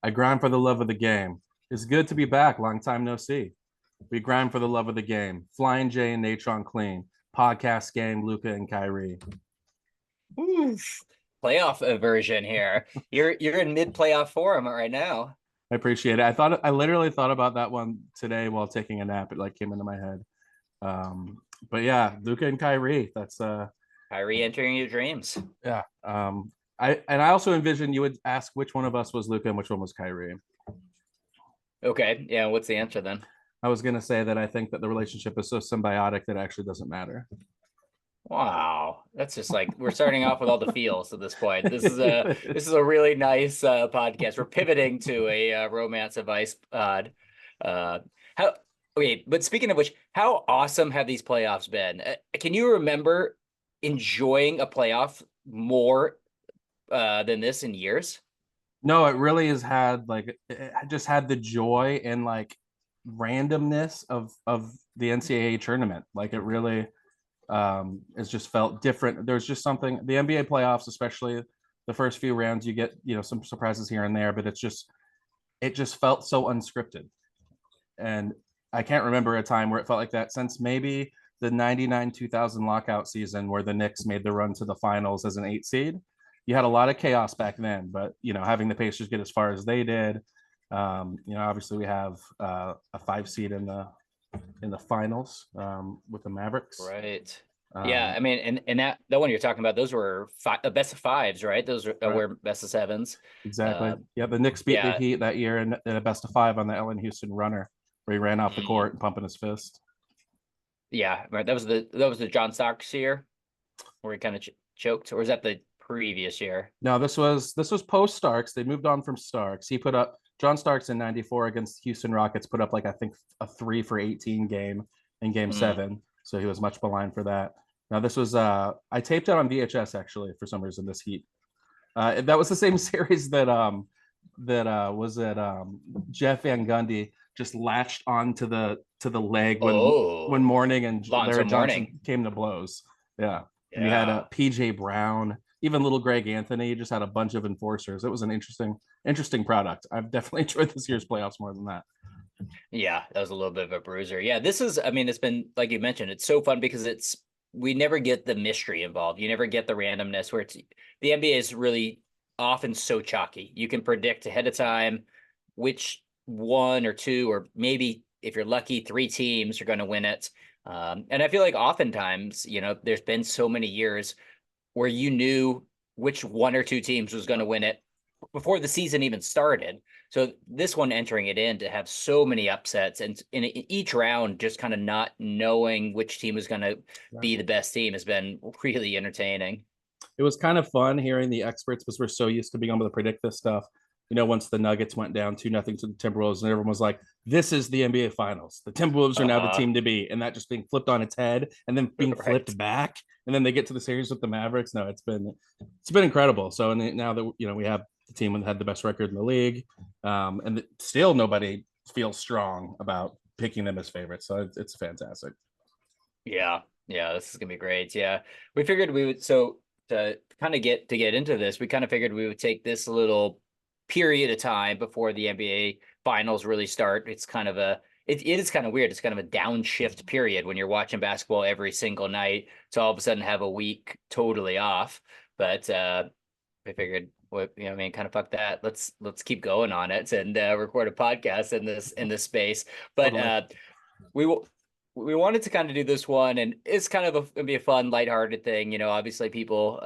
I grind for the love of the game. It's good to be back. Long time no see. We grind for the love of the game. Flyin J Natron Clean. Podcast game, Luca and Kyrie. Oof. Playoff version here. You're in mid playoff form right now. I appreciate it. I literally thought about that one today while taking a nap. It like came into my head. But yeah, Luca and Kyrie. That's Kyrie entering your dreams. yeah. I also envisioned you would ask which one of us was Luca and which one was Kyrie. Okay, yeah. What's the answer then? I was gonna say that I think that the relationship is so symbiotic that it actually doesn't matter. Wow, that's just like we're starting off with all the feels at this point. This is a really nice podcast. We're pivoting to a romance advice pod. How Okay, but speaking of which, how awesome have these playoffs been? Can you remember enjoying a playoff more than this in years? No, it really has had like it just had the joy and like randomness of the NCAA tournament. Like it really it's just felt different. There's just something the NBA playoffs, especially the first few rounds, you get some surprises here and there, but it just felt so unscripted. And I can't remember a time where it felt like that since maybe the 99 2000 lockout season where the Knicks made the run to the finals as an 8 seed. You had a lot of chaos back then, but having the Pacers get as far as they did, obviously we have a 5 seed in the finals with the Mavericks. Right. Yeah, Um, I mean, and that one you're talking about, those were best of fives, right? Those right. were best of sevens. Exactly. Uh, Yeah, the Knicks beat the yeah. Heat that year in a best of 5 on the Ellen Houston runner, where he ran off the Mm. court and pumping his fist. Yeah, right. That was the John Starks year where he kind of choked, or was that the previous year? No, this was post Starks. They moved on from Starks. He put up John Starks in '94 against Houston Rockets. Put up like I think a 3 for 18 game in Game Mm. 7. So he was much maligned for that. Now this was I taped it on VHS actually for some reason this Heat. That was the same series that was it Jeff Van Gundy just latched onto the leg when Oh, Mourning and Lonzo Larry Johnson Mourning. came to blows. Yeah, and you had Yeah. PJ Brown, even little Greg Anthony. You just had a bunch of enforcers. It was an interesting product. I've definitely enjoyed this year's playoffs more than that. Yeah, that was a little bit of a bruiser. Yeah, I mean, it's been, like you mentioned, it's so fun because we never get the mystery involved. You never get the randomness where the NBA is really often so chalky. You can predict ahead of time which one or two, or maybe if you're lucky, three teams are going to win it. And I feel like oftentimes, there's been so many years where you knew which one or two teams was going to win it before the season even started. So this one entering it in to have so many upsets and in each round, just kind of not knowing which team is going to be the best team has been really entertaining. It was kind of fun hearing the experts because we're so used to being able to predict this stuff. Once the Nuggets went down 2-0 to the Timberwolves, and everyone was like, "This is the NBA Finals. The Timberwolves are now the Uh-huh. team to be," and that just being flipped on its head and then being Right. flipped back, and then they get to the series with the Mavericks. No, it's been incredible. So, and now that we have the team that had the best record in the league, and still nobody feels strong about picking them as favorites. So it's fantastic. Yeah. Yeah. This is gonna be great. Yeah. We figured we would so to kind of get into this, we kind of figured we would take this little period of time before the NBA finals really start. It's kind of it is kind of weird. It's kind of a downshift period when you're watching basketball every single night to all of a sudden have a week totally off. But I figured, what I mean, kind of fuck that. Let's keep going on it and record a podcast in this space. But Totally. we wanted to kind of do this one, and it's kind of gonna be a fun, lighthearted thing. Obviously people,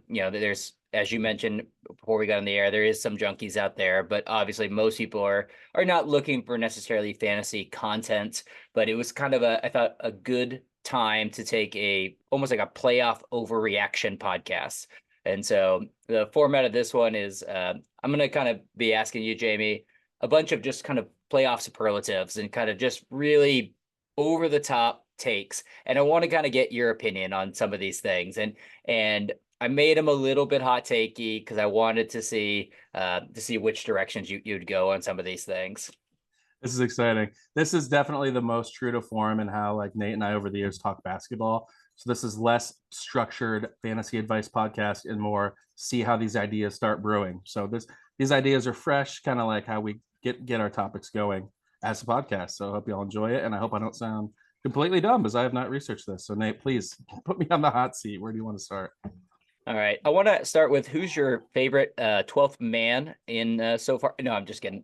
there's, as you mentioned before we got on the air, there is some junkies out there, but obviously most people are not looking for necessarily fantasy content. But it was kind of I thought, a good time to take almost like a playoff overreaction podcast. And so the format of this one is, I'm going to kind of be asking you, Jamie, a bunch of just kind of playoff superlatives and kind of just really over the top takes. And I want to kind of get your opinion on some of these things. And I made them a little bit hot takey because I wanted to see which directions you'd go on some of these things. This is exciting. This is definitely the most true to form and how like Nate and I over the years talk basketball. So this is less structured fantasy advice podcast and more see how these ideas start brewing. So these ideas are fresh, kind of like how we get our topics going as a podcast. So I hope you all enjoy it, and I hope I don't sound completely dumb as I have not researched this. So Nate, please put me on the hot seat. Where do you want to start? All right. I want to start with who's your favorite 12th man in so far? No, I'm just kidding.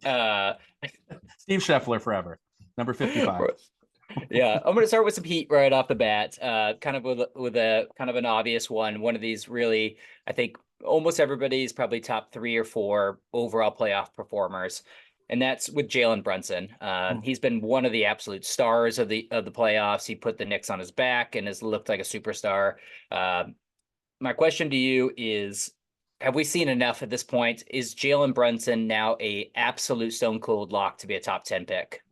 Steve Scheffler forever, number 55. Yeah, I'm going to start with some heat right off the bat. Kind of with a kind of an obvious one. One of these really, I think almost everybody's probably top 3 or 4 overall playoff performers, and that's with Jalen Brunson. He's been one of the absolute stars of the playoffs. He put the Knicks on his back and has looked like a superstar. My question to you is, have we seen enough at this point? Is Jalen Brunson now a absolute stone cold lock to be a top 10 pick?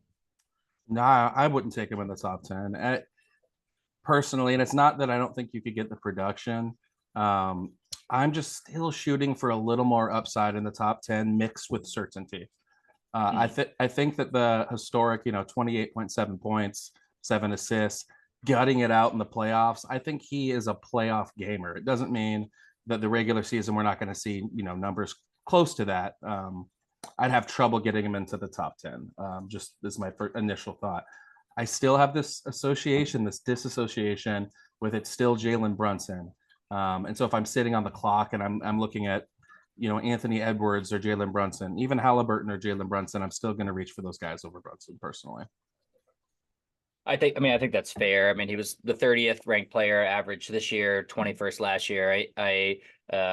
Nah, I wouldn't take him in the top 10. Personally, and it's not that I don't think you could get the production. I'm just still shooting for a little more upside in the top 10 mixed with certainty. I think that the historic, 28.7 points, 7 assists, gutting it out in the playoffs. I think he is a playoff gamer. It doesn't mean that the regular season we're not going to see, numbers close to that. I'd have trouble getting him into the top 10. Just as my initial thought. I still have this disassociation with it still Jalen Brunson. And so if I'm sitting on the clock and I'm looking at, Anthony Edwards or Jalen Brunson, even Haliburton or Jalen Brunson, I'm still going to reach for those guys over Brunson personally. I think that's fair. I mean, he was the 30th ranked player average this year, 21st last year. I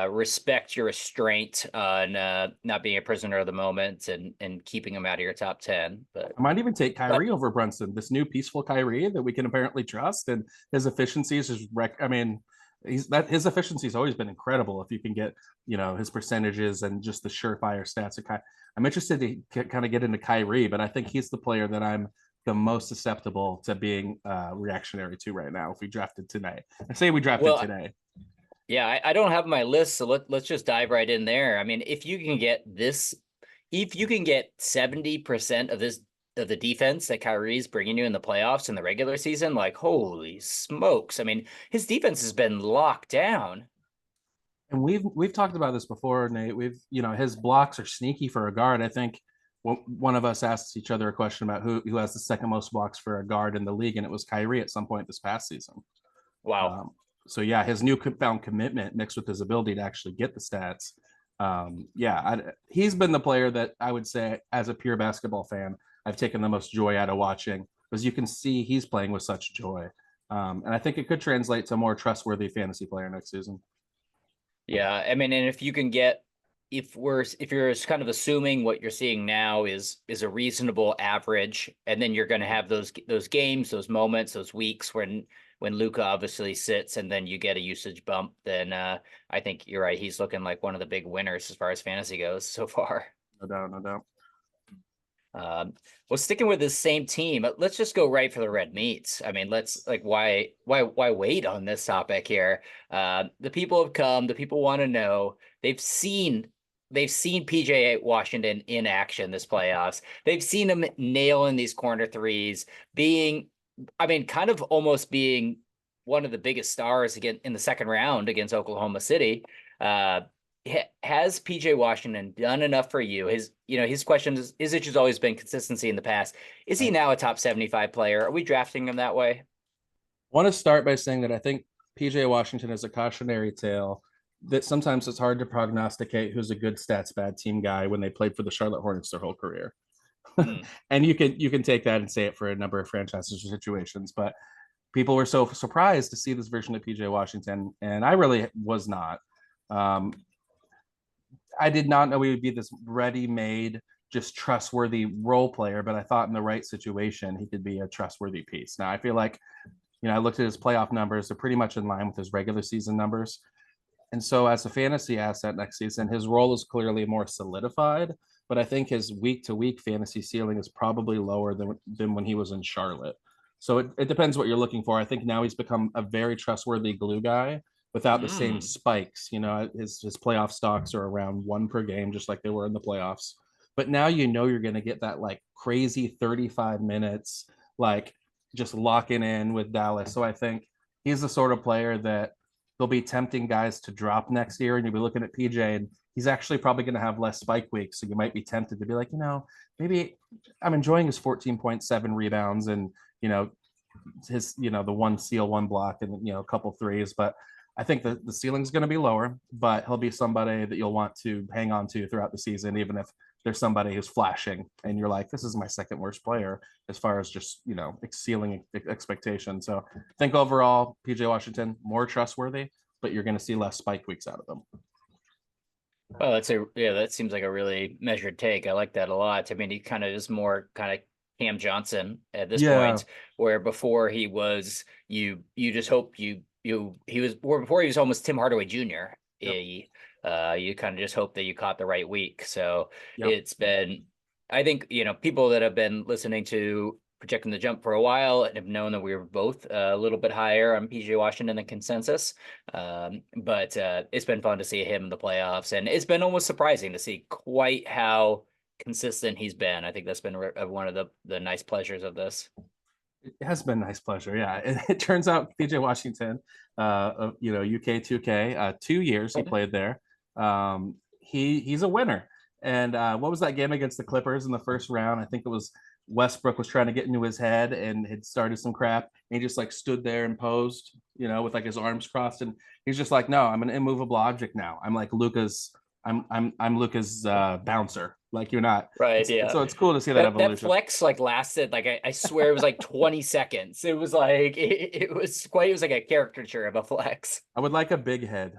respect your restraint on not being a prisoner of the moment and keeping him out of your top 10. But I might even take Kyrie over Brunson, this new peaceful Kyrie that we can apparently trust, and his efficiencies is his efficiency has always been incredible. If you can get his percentages and just the surefire stats of I'm interested to kind of get into Kyrie, but I think he's the player that I'm the most susceptible to being reactionary to right now. If we drafted today, I say we drafted today. Yeah, I don't have my list, so let's just dive right in there. I mean, if you can get 70% of the defense that Kyrie's bringing you in the playoffs in the regular season, like holy smokes! I mean, his defense has been locked down. And we've talked about this before, Nate. His blocks are sneaky for a guard. I think one of us asked each other a question about who has the second most blocks for a guard in the league, and it was Kyrie at some point this past season. Wow. So yeah, his newfound commitment mixed with his ability to actually get the stats. He's been the player that I would say, as a pure basketball fan, I've taken the most joy out of watching, because you can see he's playing with such joy. And I think it could translate to a more trustworthy fantasy player next season. Yeah, I mean, and if you're kind of assuming what you're seeing now is a reasonable average, and then you're going to have those games, those moments, those weeks when Luka obviously sits, and then you get a usage bump, then I think you're right. He's looking like one of the big winners as far as fantasy goes so far. No doubt, no doubt. Well, sticking with the same team, let's just go right for the red meats. I mean, why wait on this topic here? The people have come. The people want to know. They've seen PJ Washington in action this playoffs. They've seen him nailing these corner threes, kind of almost being one of the biggest stars again in the second round against Oklahoma City. Has PJ Washington done enough for you? His question is it just always been consistency in the past? Is he now a top 75 player? Are we drafting him that way? I want to start by saying that I think PJ Washington is a cautionary tale, that sometimes it's hard to prognosticate who's a good stats bad team guy when they played for the Charlotte Hornets their whole career. And you can take that and say it for a number of franchises or situations, but people were so surprised to see this version of PJ Washington, and I really was not. I did not know he would be this ready-made, just trustworthy role player, but I thought in the right situation, he could be a trustworthy piece. Now, I feel like, I looked at his playoff numbers. They're pretty much in line with his regular season numbers. And so as a fantasy asset next season, his role is clearly more solidified, but I think his week-to-week fantasy ceiling is probably lower than when he was in Charlotte. So it depends what you're looking for. I think now he's become a very trustworthy glue guy without the same spikes. His playoff stocks are around 1 per game, just like they were in the playoffs. But now you're going to get that like crazy 35 minutes, like just locking in with Dallas. So I think he's the sort of player that they'll be tempting guys to drop next year, and you'll be looking at PJ, and he's actually probably going to have less spike weeks, so you might be tempted to be like, maybe I'm enjoying his 14.7 rebounds and his the one steal, one block, and a couple threes, but I think the ceiling's going to be lower, but he'll be somebody that you'll want to hang on to throughout the season, even if there's somebody who's flashing and you're like, this is my second worst player as far as just, ceiling expectations. So I think overall, PJ Washington, more trustworthy, but you're going to see less spike weeks out of them. Well, that seems like a really measured take. I like that a lot. I mean, he kind of is more kind of Cam Johnson at this point, where before he was you just hope he was, or before he was almost Tim Hardaway Jr. Yep. You kind of just hope that you caught the right week. So It's been, I think, people that have been listening to Projecting the Jump for a while and have known that we were both a little bit higher on PJ Washington than consensus. But it's been fun to see him in the playoffs, and it's been almost surprising to see quite how consistent he's been. I think that's been one of the nice pleasures of this. It has been nice pleasure. Yeah. It turns out PJ Washington, UK 2K, 2 years he played there. He's a winner. And what was that game against the Clippers in the first round? I think it was Westbrook was trying to get into his head and had started some crap. And he just like stood there and posed, with like his arms crossed. And he's just like, no, I'm an immovable object now. I'm like Luka's. I'm Luka's bouncer. Like you're not. Right. So it's cool to see that evolution. That flex like lasted like I swear it was like 20 seconds. It was like it was like a caricature of a flex. I would like a big head,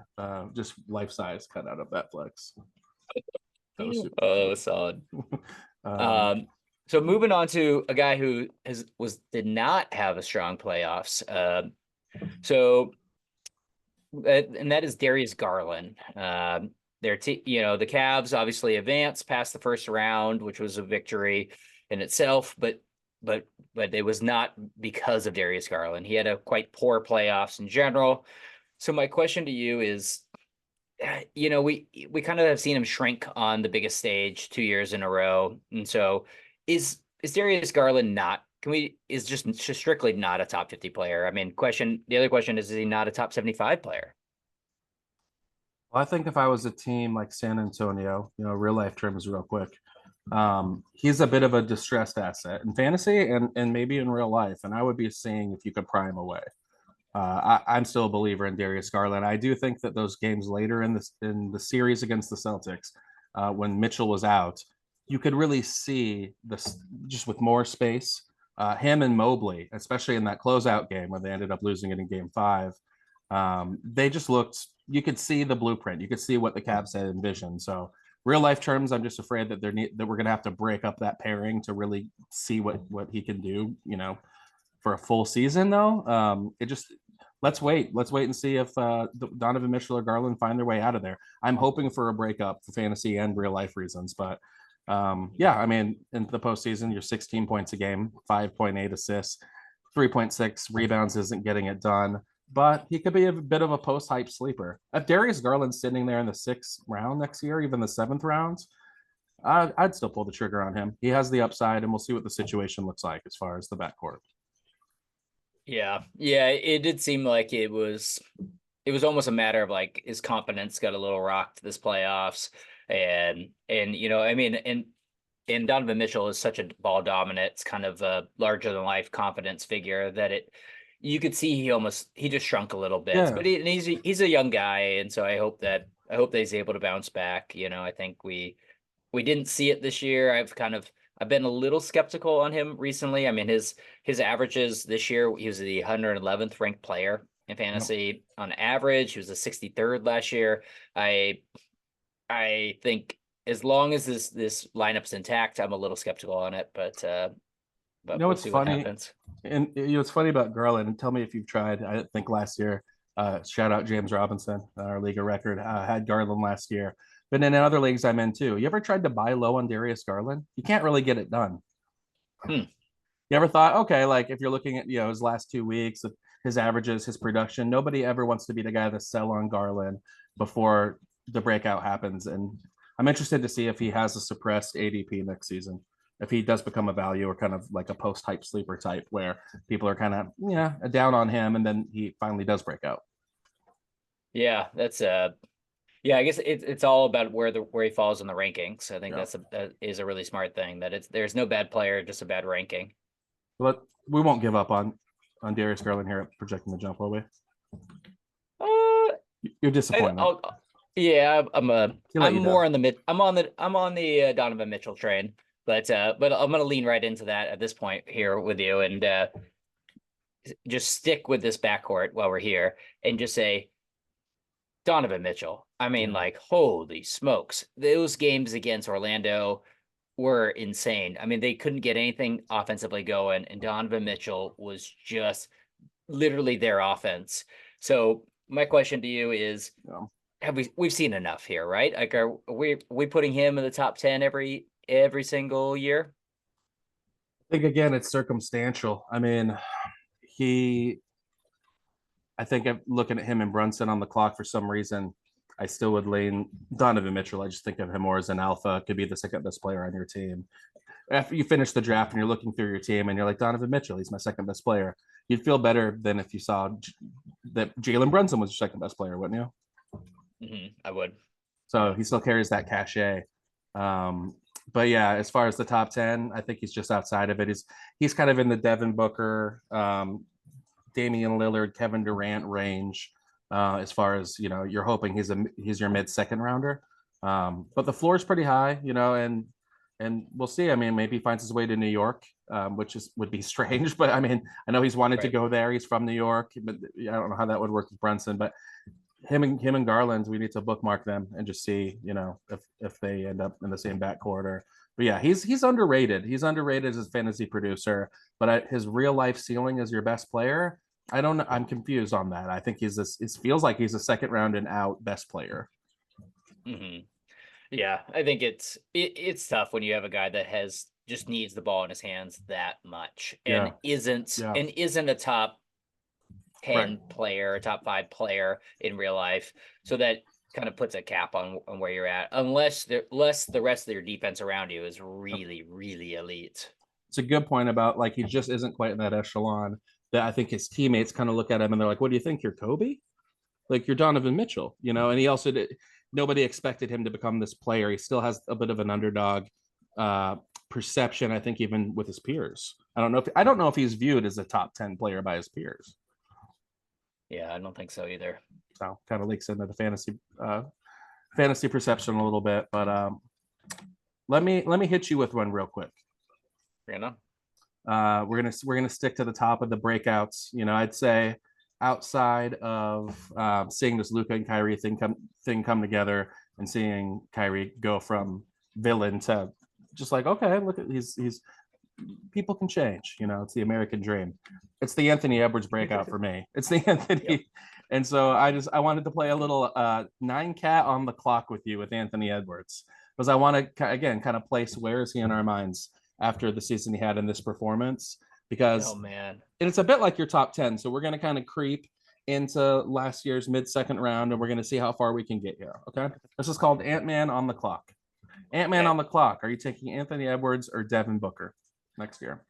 just life size cut out of that flex. That was super cool. That was solid. So moving on to a guy who did not have a strong playoffs. And that is Darius Garland. The Cavs obviously advanced past the first round, which was a victory in itself, but it was not because of Darius Garland. He had a quite poor playoffs in general. So my question to you is, we kind of have seen him shrink on the biggest stage 2 years in a row. And so is Darius Garland just strictly not a top 50 player? I mean, the other question is he not a top 75 player? Well, I think if I was a team like San Antonio, real life terms real quick, he's a bit of a distressed asset in fantasy and maybe in real life. And I would be seeing if you could pry him away. I'm still a believer in Darius Garland. I do think that those games later in the series against the Celtics, when Mitchell was out, you could really see this just with more space. Him and Mobley, especially in that closeout game where they ended up losing it in Game 5, they just looked. You could see the blueprint. You could see what the Cavs had envisioned. So, real life terms, I'm just afraid that that we're going to have to break up that pairing to really see what he can do. For a full season, though, let's wait and see if Donovan Mitchell or Garland find their way out of there. I'm hoping for a breakup for fantasy and real life reasons, but I mean, in the postseason, you're 16 points a game, 5.8 assists, 3.6 rebounds isn't getting it done, but he could be a bit of a post hype sleeper. If Darius Garland's sitting there in the 6th round next year, even the 7th rounds, I'd still pull the trigger on him. He has the upside, and we'll see what the situation looks like as far as the backcourt. Yeah, it did seem like it was almost a matter of like his confidence got a little rocked this playoffs, and I mean, and Donovan Mitchell is such a ball dominant, kind of a larger than life confidence figure that you could see he just shrunk a little bit. Yeah. But he's a young guy, and so I hope that he's able to bounce back. I think we didn't see it this year. I've been a little skeptical on him recently. I mean, his averages this year, he was the 111th ranked player in fantasy on average. He was the 63rd last year. I think as long as this lineup's intact, I'm a little skeptical on it, but we'll see what happens. And it's funny about Garland, and tell me if you've tried. I think last year, shout out James Robinson, our league of record, had Garland last year. But in other leagues I'm in too. You ever tried to buy low on Darius Garland? You can't really get it done. You ever thought, okay, like if you're looking at his last 2 weeks, his averages, his production, nobody ever wants to be the guy to sell on Garland before the breakout happens. And I'm interested to see if he has a suppressed ADP next season. if he does become a value or kind of like a post hype sleeper type where people are kind of down on him and then he finally does break out. Yeah, that's yeah, I guess it's all about where he falls in the rankings. I think that is a really smart thing, that there's no bad player, just a bad ranking. But we won't give up on Darius Garland here at projecting the jump, will we? You're disappointed. I'm more on the mid. I'm on the Donovan Mitchell train, but I'm gonna lean right into that at this point here with you, and just stick with this backcourt while we're here, and just say Donovan Mitchell. I mean, like, holy smokes, those games against Orlando were insane. I mean, they couldn't get anything offensively going, and Donovan Mitchell was just literally their offense. So my question to you is, we've seen enough here, right? Like, are we putting him in the top 10 every single year? I think again, it's circumstantial. I mean, I think I'm looking at him and Brunson on the clock for some reason. I still would lean Donovan Mitchell. I just think of him more as an alpha, could be the second best player on your team. After you finish the draft and you're looking through your team and you're like, Donovan Mitchell, he's my second best player. You'd feel better than if you saw that Jalen Brunson was your second best player, wouldn't you? I would. So he still carries that cachet. But yeah, as far as the top 10, I think he's just outside of it. He's kind of in the Devin Booker, Damian Lillard, Kevin Durant range. As far as, you're hoping he's your mid-second rounder. But the floor is pretty high, and we'll see. I mean, maybe he finds his way to New York, which would be strange. But I mean, I know he's wanted to go there. He's from New York, but I don't know how that would work with Brunson. But him and Garland, we need to bookmark them and just see, if they end up in the same backcourt. But yeah, he's underrated. He's underrated as a fantasy producer, but his real life ceiling as your best player, I don't know. I'm confused on that. I think it feels like he's a second round and out best player. Yeah, I think it's tough when you have a guy that just needs the ball in his hands that much and isn't a top 10 player, a top 5 player in real life. So that kind of puts a cap on where you're at, unless the rest of your defense around you is really, really elite. It's a good point about, like, he just isn't quite in that echelon that I think his teammates kind of look at him and they're like, what do you think? You're Kobe? Like, you're Donovan Mitchell, and he also nobody expected him to become this player. He still has a bit of an underdog perception, I think, even with his peers. I don't know if he's viewed as a top 10 player by his peers. Yeah, I don't think so either. So kind of leaks into the fantasy perception a little bit, but let me hit you with one real quick. We're gonna stick to the top of the breakouts. I'd say outside of seeing this Luka and Kyrie thing come together and seeing Kyrie go from villain to just like, okay, look at he's people can change. It's the American dream. It's the Anthony Edwards breakout for me. It's the Anthony. Yep. And so I wanted to play a little 9 cat on the clock with you with Anthony Edwards, because I want to, again, kind of place where is he in our minds after the season he had in this performance, because it's a bit like your top 10. So we're going to kind of creep into last year's mid-second round, and we're going to see how far we can get here. Okay. This is called Ant-Man on the clock. Ant-Man on the clock. Are you taking Anthony Edwards or Devin Booker next year?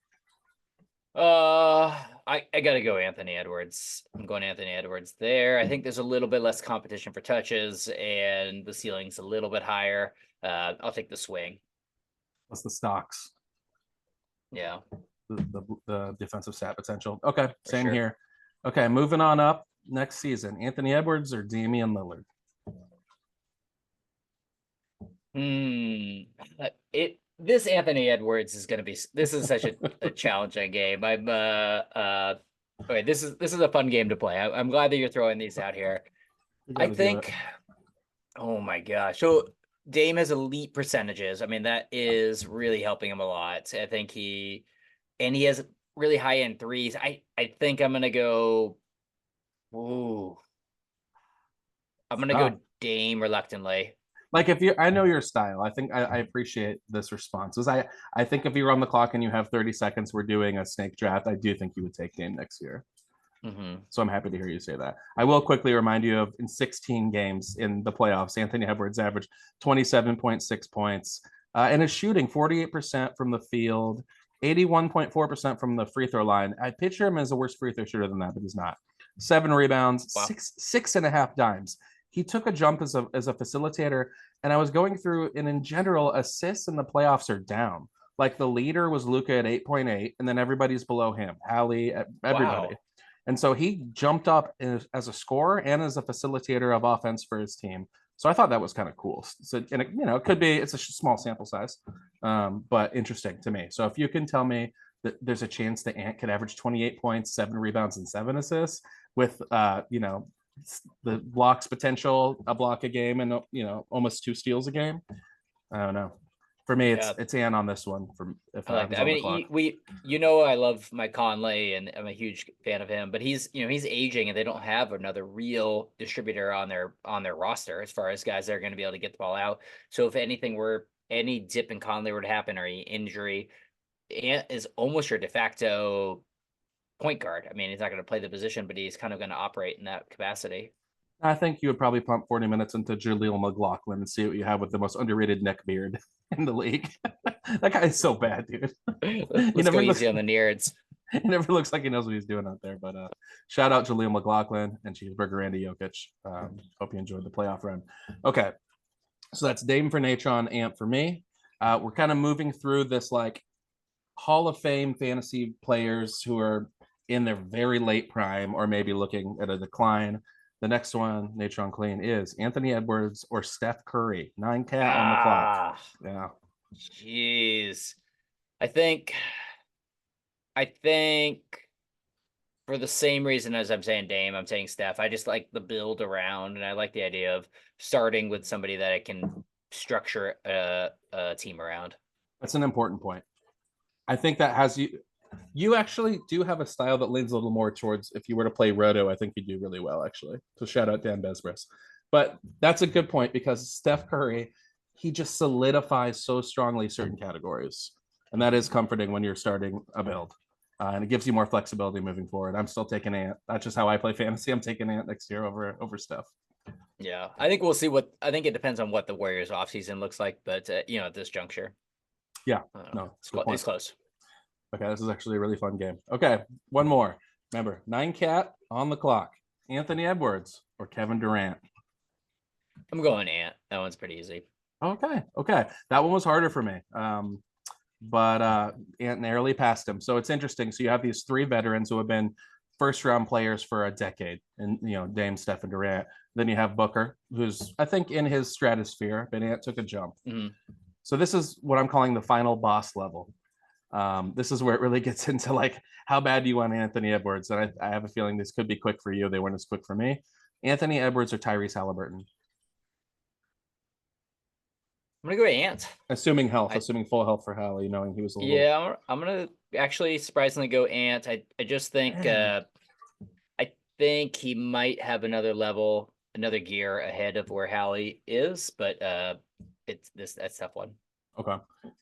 I gotta go Anthony Edwards. I'm going Anthony Edwards there. I think there's a little bit less competition for touches and the ceiling's a little bit higher. I'll take the swing. What's the stocks? Yeah. The defensive stat potential. Okay, same here. Okay, moving on up next season. Anthony Edwards or Damian Lillard? This Anthony Edwards is going to be. This is such a challenging game. Okay, this is a fun game to play. I'm glad that you're throwing these out here. I think. Oh my gosh! So Dame has elite percentages. I mean, that is really helping him a lot. I think he has really high end threes. I think I'm gonna go. Ooh. I'm gonna go Dame reluctantly. Like, I know your style. I think I appreciate this response. I think if you're on the clock and you have 30 seconds, we're doing a snake draft. I do think you would take Dame next year. So I'm happy to hear you say that. I will quickly remind you of in 16 games in the playoffs, Anthony Edwards averaged 27.6 points, And is shooting 48% from the field, 81.4% from the free throw line. I picture him as a worse free throw shooter than that, but he's not. 7 rebounds, Wow. six and a half dimes. He took a jump as a facilitator, and I was going through, and in general, assists in the playoffs are down. Like the leader was Luka at 8.8, and then everybody's below him, Hallie, everybody. Wow. And so he jumped up as a scorer and as a facilitator of offense for his team. So I thought that was kind of cool. So, and it, it could be, it's a small sample size, but interesting to me. So if you can tell me that there's a chance that Ant could average 28 points, 7 rebounds, and 7 assists with, the blocks potential, a block a game, and almost 2 steals a game. I don't know. For me, Yeah. it's Ant on this one. From if I like that. I mean, I love Mike Conley, and I'm a huge fan of him. But he's aging, and they don't have another real distributor on their roster as far as guys that are going to be able to get the ball out. So if any dip in Conley were to happen or any injury, Ant is almost your de facto point guard. I mean, he's not going to play the position, but he's kind of going to operate in that capacity. I think you would probably pump 40 minutes into Jaleel McLaughlin and see what you have with the most underrated neck beard in the league. That guy is so bad, dude. Let's go easy on the nerds. He never looks like he knows what he's doing out there. But shout out Jaleel McLaughlin and Cheeseburger Randy Jokic. Hope you enjoyed the playoff run. Okay, so that's Dame for Natron, Ant for me. We're kind of moving through this like Hall of Fame fantasy players who are in their very late prime or maybe looking at a decline. The next one, Natron Clean, is Anthony Edwards or Steph Curry. 9 cat on the clock. Yeah. Jeez. I think for the same reason as I'm saying Dame, I'm saying Steph. I just like the build around, and I like the idea of starting with somebody that I can structure a team around. That's an important point. I think that has you actually do have a style that leans a little more towards, if you were to play Roto, I think you do really well, actually. So shout out Dan Besbris. But that's a good point because Steph Curry, he just solidifies so strongly certain categories. And that is comforting when you're starting a build. And it gives you more flexibility moving forward. I'm still taking Ant. That's just how I play fantasy. I'm taking Ant next year over Steph. Yeah, I think we'll see I think it depends on what the Warriors offseason looks like. But, at this juncture. Yeah, no, it's close. Okay, this is actually a really fun game. Okay, one more. Remember, 9 cat on the clock. Anthony Edwards or Kevin Durant? I'm going Ant. That one's pretty easy. Okay. That one was harder for me. But Ant narrowly passed him. So it's interesting. So you have these 3 veterans who have been first-round players for a decade, and Dame, Steph, and Durant. Then you have Booker, who's I think in his stratosphere, but Ant took a jump. Mm-hmm. So this is what I'm calling the final boss level. This is where it really gets into like how bad do you want Anthony Edwards, and I have a feeling this could be quick for you. They weren't as quick for me. Anthony Edwards or Tyrese Haliburton? I'm gonna go Ant. Assuming full health for Hallie, knowing he was a little. Yeah, I'm gonna actually surprisingly go Ant. I just think I think he might have another gear ahead of where Hallie is, but that's tough one. Okay.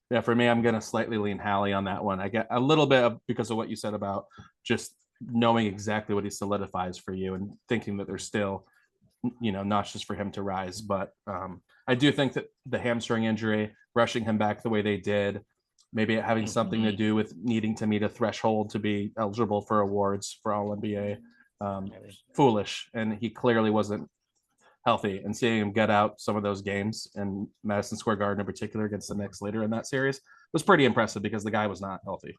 Yeah, for me, I'm gonna slightly lean Hallie on that one. I get a little bit because of what you said about just knowing exactly what he solidifies for you and thinking that there's still, notches for him to rise. But I do think that the hamstring injury, rushing him back the way they did, maybe having something to do with needing to meet a threshold to be eligible for awards for All NBA, foolish. And he clearly wasn't healthy, and seeing him get out some of those games and Madison Square Garden in particular against the Knicks later in that series was pretty impressive because the guy was not healthy.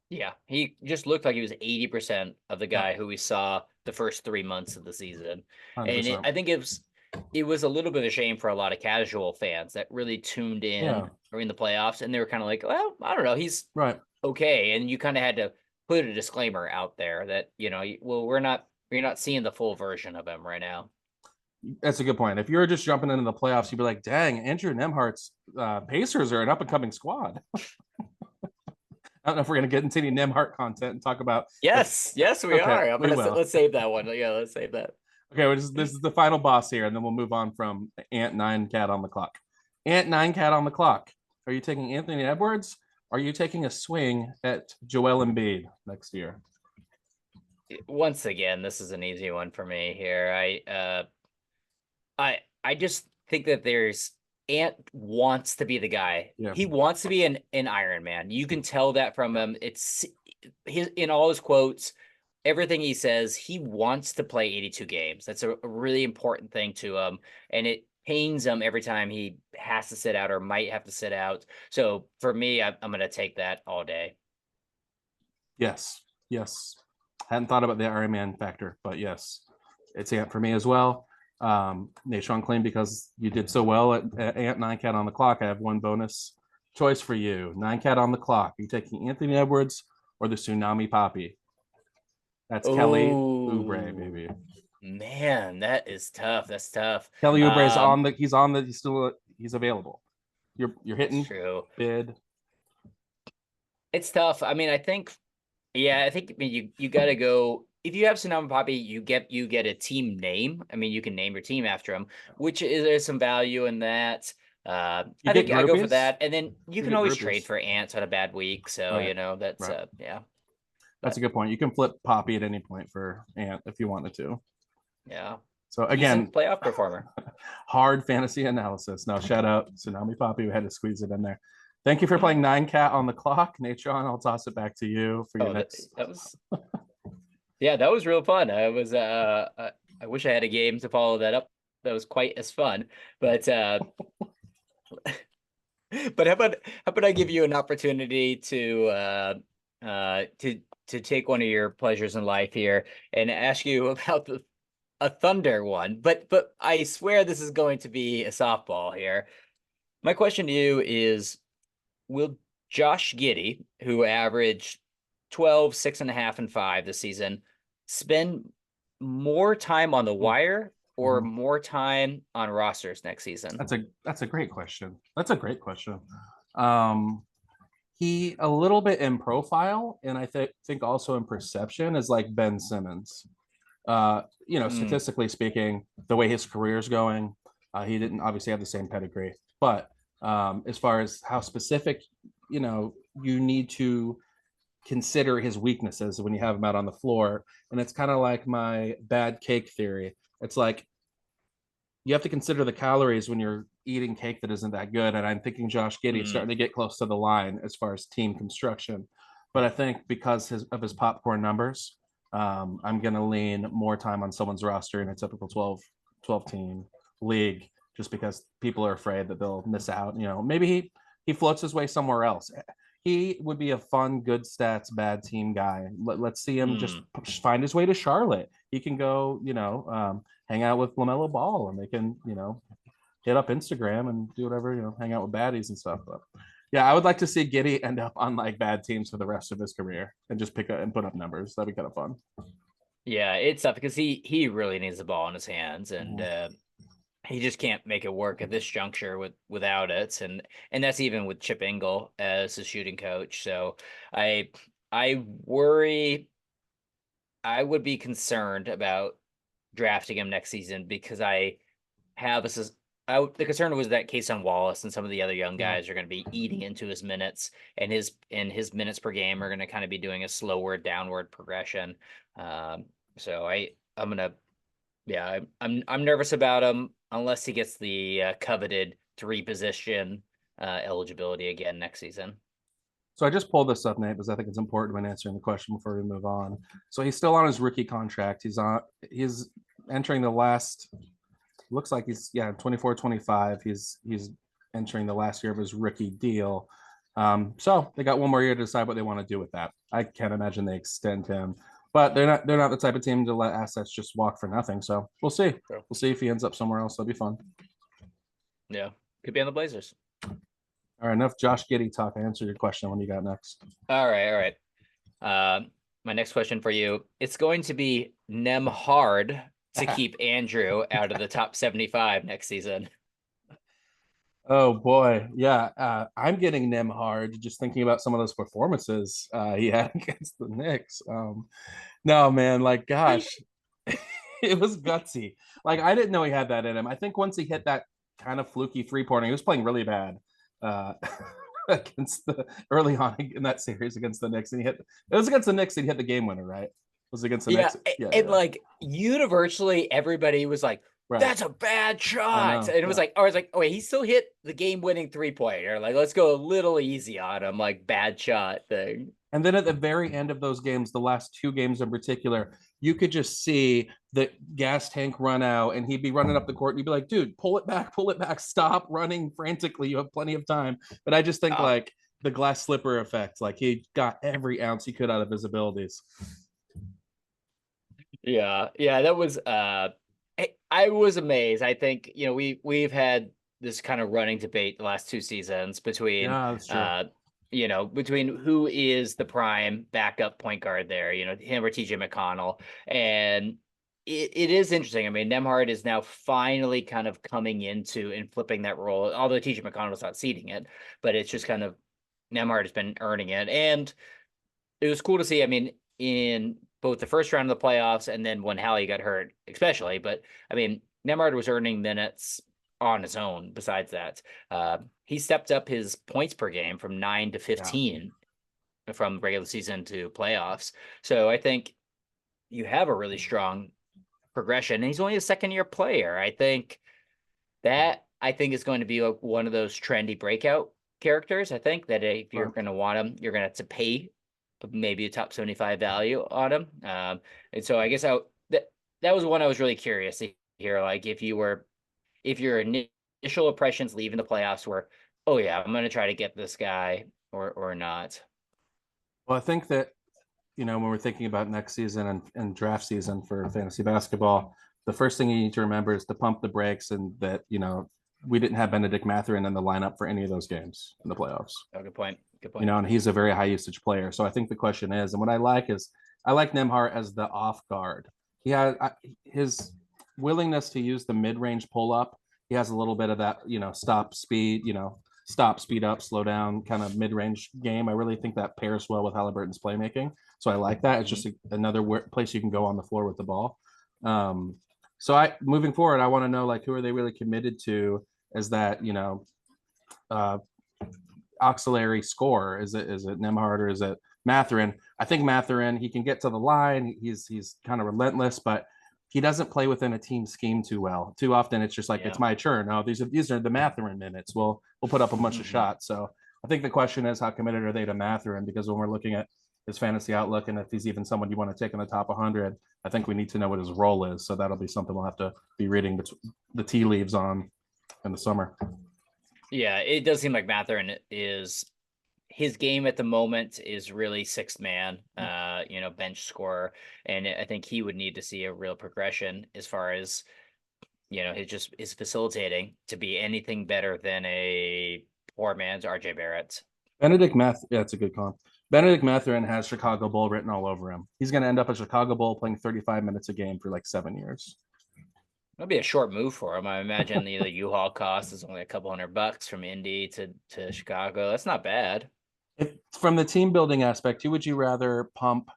Yeah, he just looked like he was 80% of the guy who we saw the first 3 months of the season. 100%. And I think it was a little bit of a shame for a lot of casual fans that really tuned in during the playoffs, and they were kind of like, well, I don't know, he's right. Okay. And you kind of had to put a disclaimer out there that, we're not seeing the full version of him right now. That's a good point. If you were just jumping into the playoffs, you'd be like, dang, Andrew Nembhard's Pacers are an up-and-coming squad. I don't know if we're going to get into any Nembhard content and talk about. Yes, we are. Let's save that one. Yeah, let's save that. Okay, this is the final boss here, and then we'll move on from Ant 9 cat on the clock. Ant 9 cat on the clock. Are you taking Anthony Edwards? Are you taking a swing at Joel Embiid next year? Once again, this is an easy one for me here. I just think that there's Ant wants to be the guy. Yeah. He wants to be an Iron Man. You can tell that from him. It's his in all his quotes, everything he says, he wants to play 82 games. That's a really important thing to him. And it pains him every time he has to sit out or might have to sit out. So for me, I'm going to take that all day. Yes. Yes. Hadn't thought about the Iron Man factor, but yes, it's Ant for me as well. Natron Clean, because you did so well at Ant 9 Cat on the clock. I have one bonus choice for you. 9 Cat on the clock. Are you taking Anthony Edwards or the Tsunami Poppy? That's Kelly Oubre, baby. Man, that is tough. That's tough. Kelly Oubre is he's available. You're hitting true. bid. It's tough. I mean, I think you got to go. If you have Tsunami Poppy, you get a team name. I mean, you can name your team after him, which is there's some value in that. I think I go for that, and then you can always trade for Ants on a bad week. So right. That's yeah. That's a good point. You can flip Poppy at any point for Ant if you wanted to. Yeah. So again, playoff performer. Hard fantasy analysis. Now shout out Tsunami Poppy who had to squeeze it in there. Thank you for playing 9Cat on the clock, Natron. I'll toss it back to you for your next. That was. Yeah, that was real fun. I wish I had a game to follow that up. That was quite as fun. But but how about I give you an opportunity to take one of your pleasures in life here and ask you about a Thunder one. But I swear this is going to be a softball here. My question to you is, will Josh Giddey, who averaged 12, 6.5, and 5 this season, spend more time on the wire or more time on rosters next season? That's a great question. He a little bit in profile, and I think also in perception is like Ben Simmons. Statistically speaking, the way his career is going, he didn't obviously have the same pedigree, but as far as how specific, you need to consider his weaknesses when you have him out on the floor. And it's kind of like my bad cake theory. It's like you have to consider the calories when you're eating cake that isn't that good. And I'm thinking Josh Giddey is starting to get close to the line as far as team construction. But I think because of his popcorn numbers, I'm going to lean more time on someone's roster in a typical 12 team league, just because people are afraid that they'll miss out. Maybe he floats his way somewhere else. He would be a fun, good stats, bad team guy. Let's see him just find his way to Charlotte. He can go, hang out with LaMelo Ball, and they can, hit up Instagram and do whatever, hang out with baddies and stuff. But yeah, I would like to see Giddey end up on like bad teams for the rest of his career and just pick up and put up numbers. That'd be kind of fun. Yeah, it's tough because he really needs the ball in his hands, and he just can't make it work at this juncture without it, and that's even with Chip Engle as his shooting coach. So I worry. I would be concerned about drafting him next season because the concern was that Cason Wallace and some of the other young guys are going to be eating into his minutes, and his minutes per game are going to kind of be doing a slower downward progression. So I'm nervous about him unless he gets the coveted 3-position eligibility again next season. So I just pulled this up, Nate, because I think it's important when answering the question before we move on. So he's still on his rookie contract. He's entering the last, looks like he's 24, 25. He's entering the last year of his rookie deal. So they got one more year to decide what they want to do with that. I can't imagine they extend him, but they're not the type of team to let assets just walk for nothing. So we'll see. Sure. We'll see if he ends up somewhere else. That'll be fun. Yeah, could be on the Blazers. All right, enough Josh Giddey talk. Answer your question. What do you got next? All right. My next question for you, it's going to be Nembhard to keep Andrew out of the top 75 next season. Oh boy, yeah. I'm getting Nembhard just thinking about some of those performances he had against the Knicks. No, man, like gosh, it was gutsy. Like I didn't know he had that in him. I think once he hit that kind of fluky 3-pointer, he was playing really bad against the early on in that series against the Knicks, and it was against the Knicks and he hit the game winner, right? It was against the Knicks. And like universally everybody was like, Right. that's a bad I shot. know. And it was Yeah. like, I was like, oh, wait, he still hit the game winning 3-pointer. Like, let's go a little easy on him, like bad shot thing. And then at the very end of those games, the last two games in particular, you could just see the gas tank run out and he'd be running up the court and you'd be like, dude, pull it back, stop running frantically. You have plenty of time. But I just think Oh, like the glass slipper effect, like he got every ounce he could out of his abilities. yeah. Yeah. That was, I was amazed. I think, we've had this kind of running debate the last 2 seasons between, Yeah, that's true. between who is the prime backup point guard there, him or TJ McConnell. And it is interesting. I mean, Nembhard is now finally kind of coming into and flipping that role, although TJ McConnell's not ceding it, but it's just kind of Nembhard has been earning it. And it was cool to see. I mean, in both the first round of the playoffs and then when Hallie got hurt, especially. But I mean, Nembhard was earning minutes on his own. Besides that, he stepped up his points per game from 9 to Yeah. 15 from regular season to playoffs. So I think you have a really strong progression. And he's only a second-year player. I think is going to be like one of those trendy breakout characters. I think that if you're going to want him, you're going to have to pay maybe a top 75 value on him. And so I guess that was one I was really curious to hear. Like if your initial impressions leaving the playoffs were, oh yeah, I'm going to try to get this guy or not. Well, I think that, when we're thinking about next season and draft season for fantasy basketball, the first thing you need to remember is to pump the brakes and that, we didn't have Bennedict Mathurin in the lineup for any of those games in the playoffs. Oh, good point. Good point. And he's a very high usage player. So I think the question is, and what I like Nembhard as the off guard. He has his willingness to use the mid range pull up. He has a little bit of that, stop, speed up, slow down kind of mid range game. I really think that pairs well with Haliburton's playmaking. So I like that. It's just another place you can go on the floor with the ball. So moving forward, I want to know like who are they really committed to as that, uh, auxiliary scorer? Is it Nembhard or is it Mathurin? I think Mathurin, he can get to the line. He's kind of relentless, but he doesn't play within a team scheme too well. Too often it's just like it's my turn. Oh, these are the Mathurin minutes. We'll put up a bunch of shots. So I think the question is how committed are they to Mathurin? Because when we're looking at his fantasy outlook and if he's even someone you want to take in the top 100, I think we need to know what his role is. So that'll be something we'll have to be reading the tea leaves on in the summer. Yeah, it does seem like Mathurin is his game at the moment is really sixth man, bench scorer. And I think he would need to see a real progression as far as, it just is facilitating to be anything better than a poor man's RJ Barrett. Yeah, it's a good comp. Bennedict Mathurin has Chicago Bull written all over him. He's going to end up at Chicago Bull playing 35 minutes a game for like 7 years. That'd be a short move for him. I imagine the U-Haul cost is only a couple $100 from Indy to Chicago. That's not bad. From the team building aspect, who would you rather pump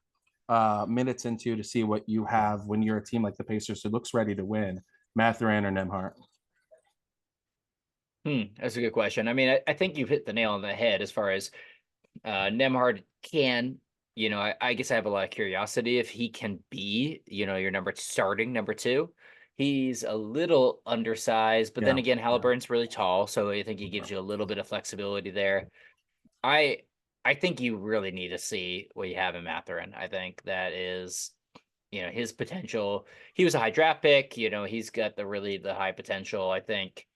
minutes into to see what you have when you're a team like the Pacers who looks ready to win, Mathurin or Nembhard? That's a good question. I mean, I think you've hit the nail on the head as far as Nembhard can, I guess I have a lot of curiosity if he can be, your starting number 2. He's a little undersized, but then again, Haliburton's really tall, so I think he gives you a little bit of flexibility there. I think you really need to see what you have in Mathurin. I think that is, his potential. He was a high draft pick, he's got the high potential. I think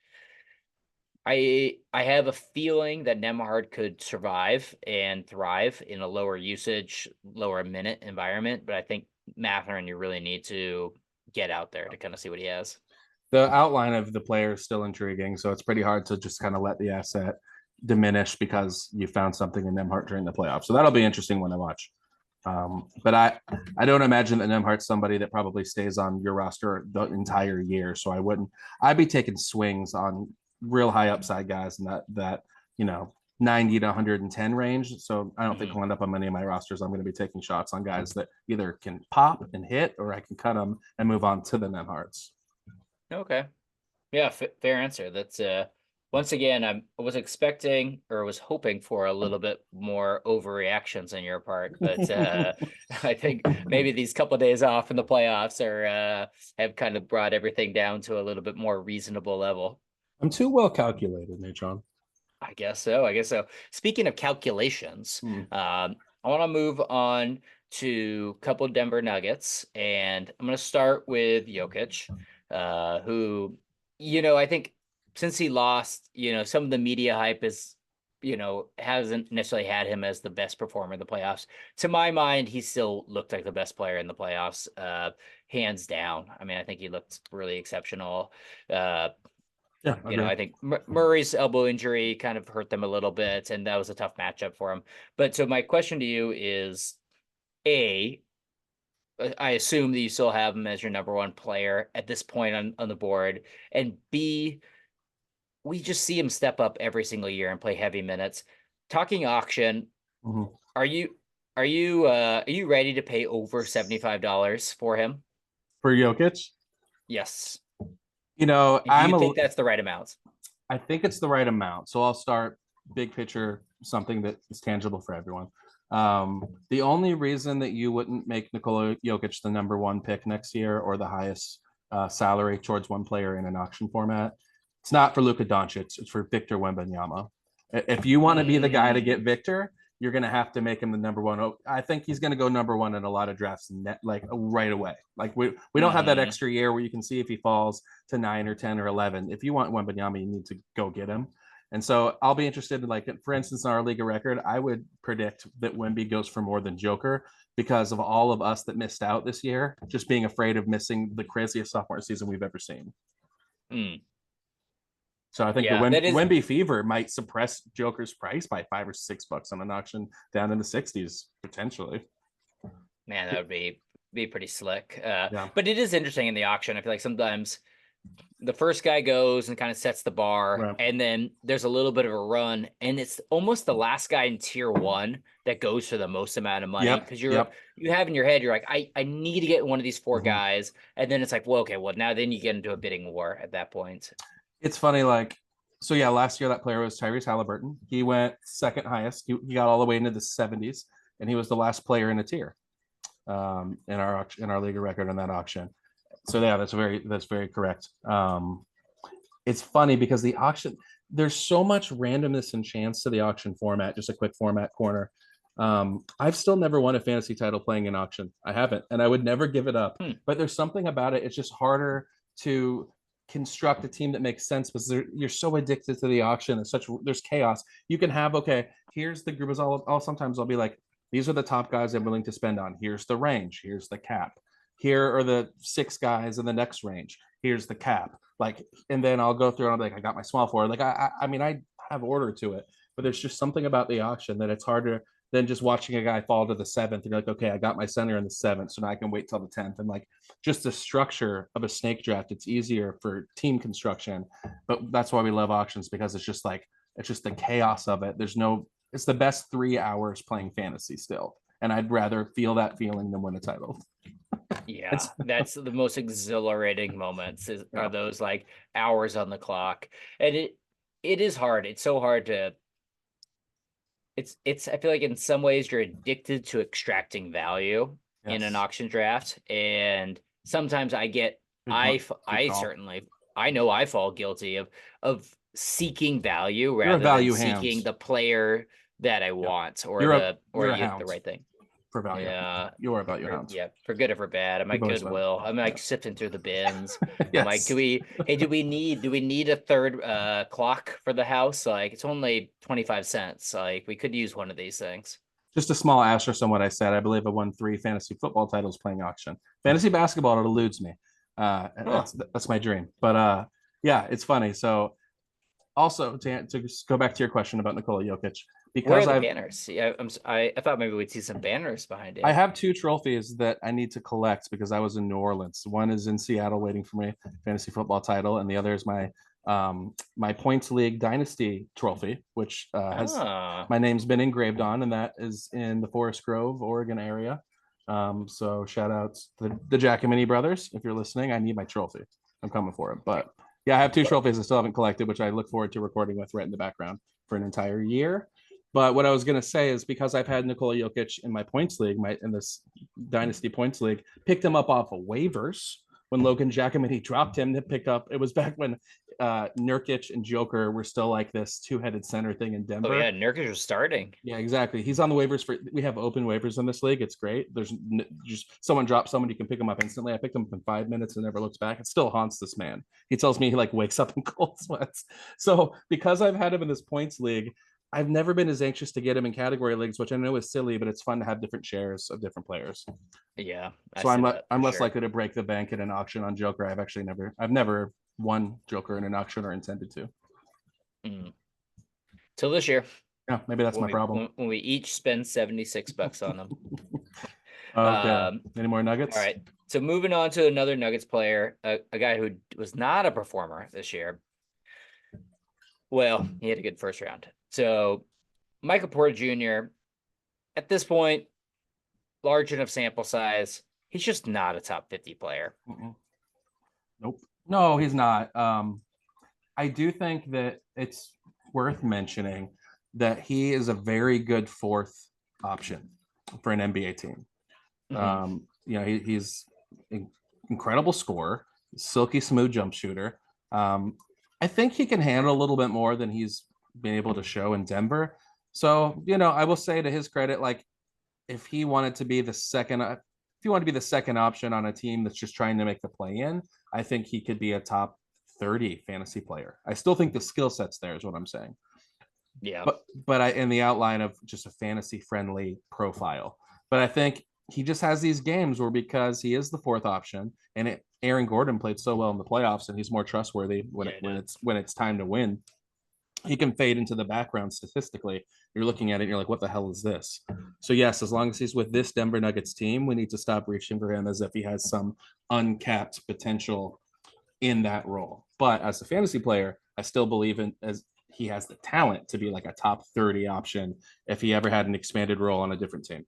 I have a feeling that Nembhard could survive and thrive in a lower usage, lower minute environment, but I think Mathurin, you really need to get out there to kind of see what he has. The outline of the player is still intriguing, so it's pretty hard to just kind of let the asset diminish because you found something in Nembhard during the playoffs. So that'll be interesting when I watch. But I don't imagine that Nembhard's somebody that probably stays on your roster the entire year. So I'd be taking swings on real high upside guys in that 90 to 110 range. So I don't think I'll end up on many of my rosters. I'm going to be taking shots on guys that either can pop and hit, or I can cut them and move on to the Nembhards. Okay. Yeah, fair answer. That's Once again, I was expecting or was hoping for a little bit more overreactions on your part, but I think maybe these couple of days off in the playoffs are have kind of brought everything down to a little bit more reasonable level. I'm too well calculated, Natron. I guess so. I guess so. Speaking of calculations, Hmm. I want to move on to a couple Denver Nuggets, and I'm going to start with Jokic, who, I think since he lost, some of the media hype is, hasn't necessarily had him as the best performer in the playoffs. To my mind, he still looked like the best player in the playoffs, hands down. I mean, I think he looked really exceptional. Uh, Yeah, agree. I think Murray's elbow injury kind of hurt them a little bit, and that was a tough matchup for him. But so my question to you is, A, I assume that you still have him as your number one player at this point on the board. And B, we just see him step up every single year and play heavy minutes. Talking auction, Mhm. are you are you ready to pay over $75 for him? For Jokic, Yes. you know, And do you think that's the right amount? I think it's the right amount. So I'll start big picture, something that is tangible for everyone. The only reason that you wouldn't make Nikola Jokic the number one pick next year or the highest salary towards one player in an auction format, it's not for Luka Doncic. It's for Victor Wembanyama. If you want to be the guy to get Victor, you're going to have to make him the number one. I think he's going to go number one in a lot of drafts like right away. Like we don't have that extra year where you can see if he falls to 9 or 10 or 11. If you want Wembanyama, you need to go get him. And so I'll be interested in, like, for instance, in our league of record, I would predict that Wemby goes for more than Joker because of all of us that missed out this year, just being afraid of missing the craziest sophomore season we've ever seen. Mm. So I think the Yeah, that is, Wemby fever might suppress Joker's price by $5 or $6 on an auction down in the 60s potentially. man, that would be pretty slick. Yeah. But it is interesting in the auction. I feel like sometimes the first guy goes and kind of sets the bar, Right. and then there's a little bit of a run, and it's almost the last guy in tier one that goes for the most amount of money because you have in your head, you're like, I need to get one of these 4 guys, and then it's like, well, okay, well, now then you get into a bidding war at that point. It's funny, like, so yeah, last year that player was Tyrese Haliburton. He went second highest. He got all the way into the 70s, and he was the last player in a tier in our league of record in that auction. So yeah, that's very correct. It's funny because the auction, there's so much randomness and chance to the auction format. Just a quick format corner. I've still never won a fantasy title playing an auction. I haven't, and I would never give it up. But there's something about it. It's just harder to construct a team that makes sense because you're so addicted to the auction. There's chaos. You can have, okay, here's the group. Is all sometimes I'll be like, these are the top guys I'm willing to spend on. Here's the range. Here's the cap. Here are the 6 guys in the next range. Here's the cap. Like, and then I'll go through and I'll be like, I got my small forward. Like, I mean, I have order to it, but there's just something about the auction that it's harder than just watching a guy fall to the 7th. And you're like, okay, I got my center in the 7th, so now I can wait till the 10th. And like, just the structure of a snake draft, it's easier for team construction. But that's why we love auctions, because it's just the chaos of it. It's the best 3 hours playing fantasy still. And I'd rather feel that feeling than win a title. Yeah, that's the most exhilarating moments are those like hours on the clock. And it is hard. It's so hard to it's I feel like in some ways you're addicted to extracting value in an Yes. auction draft. And sometimes I call. certainly I know I fall guilty of seeking value You're a rather than value seeking hands. the player that I Yeah. want or You're a the hound right thing. for value. Yeah. You're a value hound. For good or for bad. I'm For like both of Goodwill. I'm like Yeah. sifting through the bins. I'm like, Yes. do we need a third clock for the house? Like it's only 25 cents. Like we could use one of these things. Just a small asterisk on what I said. I believe I won 3 fantasy football titles playing auction. Fantasy basketball, it eludes me. That's my dream. But yeah, it's funny. So also to go back to your question about Nikola Jokic, Where are because the banners? Yeah, I thought maybe we'd see some banners behind I it. have 2 trophies that I need to collect because I was in New Orleans. One is in Seattle waiting for me, fantasy football title, and the other is my points league dynasty trophy, which has Ah, my name's been engraved on, and that is in the Forest Grove, Oregon area. So shout out to the Giacomini brothers. If you're listening, I need my trophy. I'm coming for it. But Yeah, I have two trophies I still haven't collected, which I look forward to recording with right in the background for an entire year. But what I was going to say is because I've had Nikola Jokic in my points league, in this dynasty points league, picked him up off of waivers when Logan Giacometti dropped him to pick up. It was back when Nurkic and Joker were still like this two-headed center thing in Oh Denver. yeah, Nurkic was starting. Yeah, exactly. He's on the waivers we have open waivers in this league. It's great. There's just someone drops someone, you can pick him up instantly. I picked him up in 5 minutes and never looks back. It still haunts this man. He tells me he like wakes up in cold sweats. So because I've had him in this points league, I've never been as anxious to get him in category leagues, which I know is silly, but it's fun to have different shares of different players. Yeah, I So see I'm that I'm for less sure. likely to break the bank at an auction on Joker. I've never won Joker in an auction or intended to. Mm. Till this year, Yeah, maybe that's when my we problem. when we each spend $76 on them. Okay. Um, Any more all nuggets? right. So moving on to another Nuggets player, a guy who was not a performer this year. Well, he had a good first round. So Michael Porter Jr. at this point, large enough sample size, he's just not a top 50 player. Nope. No, he's not. I do think that it's worth mentioning that he is a very good fourth option for an NBA team. Mhm. He's an incredible scorer, silky smooth jump shooter. I think he can handle a little bit more than he's been able to show in Denver. So, I will say to his credit, like if he wanted to be the second, if he wanted to be the second option on a team that's just trying to make the play in, I think he could be a top 30 fantasy player. I still think the skill set's there, is what I'm saying. Yeah. But I in the outline of just a fantasy friendly profile. But I think he just has these games where because he is the fourth option and Aaron Gordon played so well in the playoffs and he's more trustworthy when it's time to win. He can fade into the background statistically. You're looking at it, and you're like, what the hell is this? So yes, as long as he's with this Denver Nuggets team, we need to stop reaching for him as if he has some uncapped potential in that role. But as a fantasy player, I still believe in as he has the talent to be like a top 30 option if he ever had an expanded role on a different team.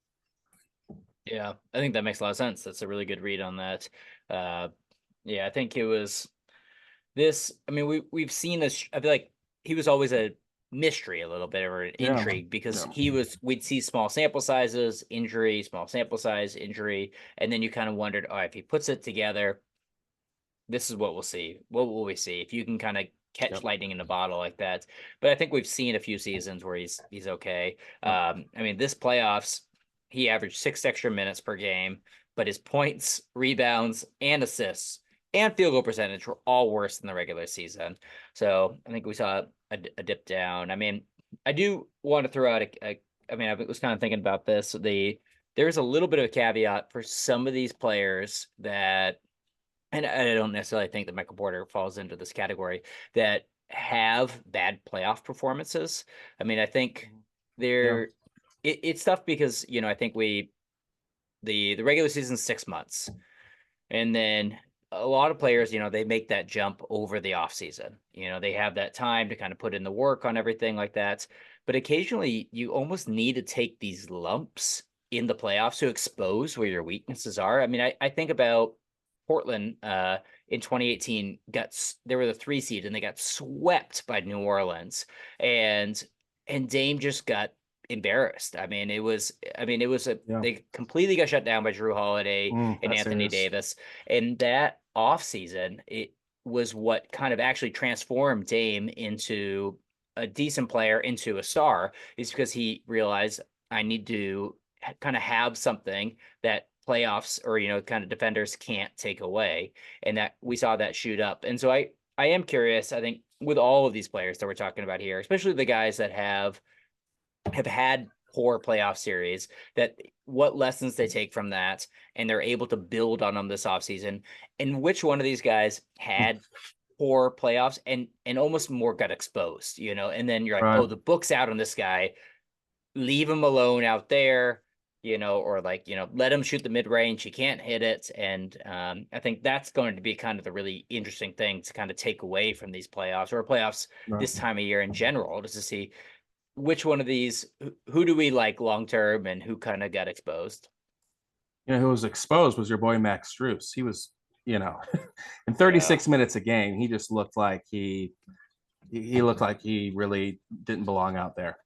Yeah, I think that makes a lot of sense. That's a really good read on that. Yeah, I think it was this. I mean, we've seen this. I feel like he was always a mystery a little bit or an Yeah. intrigue because Yeah. we'd see small sample sizes, injury, small sample size, injury, and then you kind of wondered, oh, if he puts it together, this is what we'll see. What will we see if you can kind of catch Yep. lightning in a bottle like that? But I think we've seen a few seasons where he's okay. Yep. I mean, this playoffs, he averaged 6 extra minutes per game, but his points, rebounds, and assists and field goal percentage were all worse than the regular season. So I think we saw a dip down. I mean, I do want to throw out I mean, I was kind of thinking about this. There's a little bit of a caveat for some of these players that, and I don't necessarily think that Michael Porter falls into this category, that have bad playoff performances. I mean, I think Yeah. it's tough because, I think the regular season's 6 months. And then a lot of players, they make that jump over the off season. They have that time to kind of put in the work on everything like that. But occasionally you almost need to take these lumps in the playoffs to expose where your weaknesses are. I mean, I think about Portland in 2018 they were the 3 seed and they got swept by New Orleans, and Dame just got embarrassed. Yeah. They completely got shut down by Drew Holiday and That Anthony series. Davis. And that offseason, it was what kind of actually transformed Dame into a decent player, into a star, is because he realized I need to kind of have something that playoffs or kind of defenders can't take away, and that we saw that shoot up. And so I am curious. I think with all of these players that we're talking about here, especially the guys that have had poor playoff series, that what lessons they take from that and they're able to build on them this offseason, and which one of these guys had poor playoffs and almost more got exposed, and then you're like, Right. oh, the book's out on this guy, leave him alone out there, or like, let him shoot the mid range. He can't hit it. And I think that's going to be kind of the really interesting thing to kind of take away from these playoffs or playoffs Right. this time of year in general, just to see which one of these, who do we like long term and who kind of got exposed. Who was exposed was your boy Max Strus. you know, in 36 minutes a game, he just looked like he looked like he really didn't belong out there.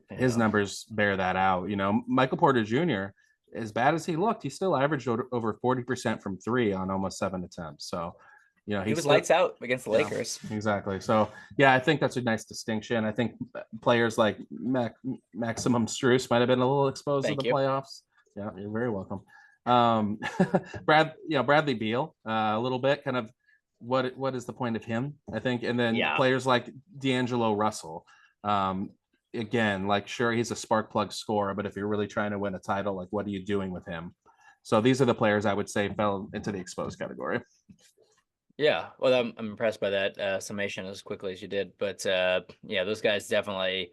His numbers bear that out. You know, Michael Porter Jr., as bad as he looked, he still averaged over 40% from three on almost 7 attempts. So, you know, he was still, lights out against the Lakers. Exactly. So, yeah, I think that's a nice distinction. I think players like Maximum Strus might have been a little exposed to the playoffs. Yeah, you're very welcome. Bradley Beal, a little bit kind of what is the point of him, I think. And then players like D'Angelo Russell, again, like, sure, he's a spark plug scorer, but if you're really trying to win a title, like, what are you doing with him? So these are the players I would say fell into the exposed category. Yeah, well, I'm impressed by that summation as quickly as you did. But yeah, those guys definitely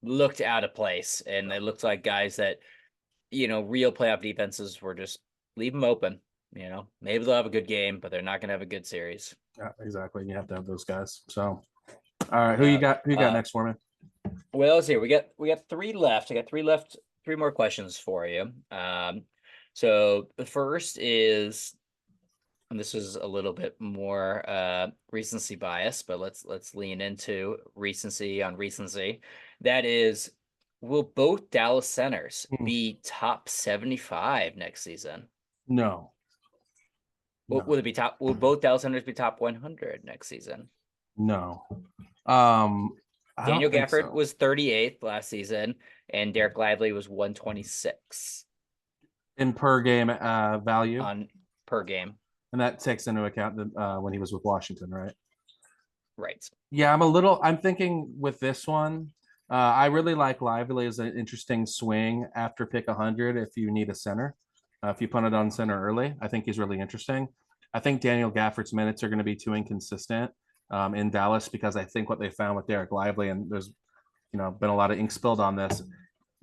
looked out of place, and they looked like guys that, you know, real playoff defenses were just leave them open. You know, maybe they'll have a good game, but they're not going to have a good series. Yeah, exactly. You have to have those guys. So, all right, who you got next for me? Well, let's see. We got three left. I got three more questions for you. So the first is, and this is a little bit more recency bias, but let's lean into recency on recency. That is, will both Dallas centers be top 75 next season? No. Will it be top? Will both Dallas centers be top 100 next season? No. Daniel Gafford was 38th last season, and Derek Lively was 126 in per game value on per game, and that takes into account the when he was with Washington, right? Right. Yeah, I'm thinking with this one. I really like Lively as an interesting swing after pick 100 if you need a center. If you put it on center early, I think he's really interesting. I think Daniel Gafford's minutes are going to be too inconsistent in Dallas because I think what they found with Derek Lively, and there's been a lot of ink spilled on this,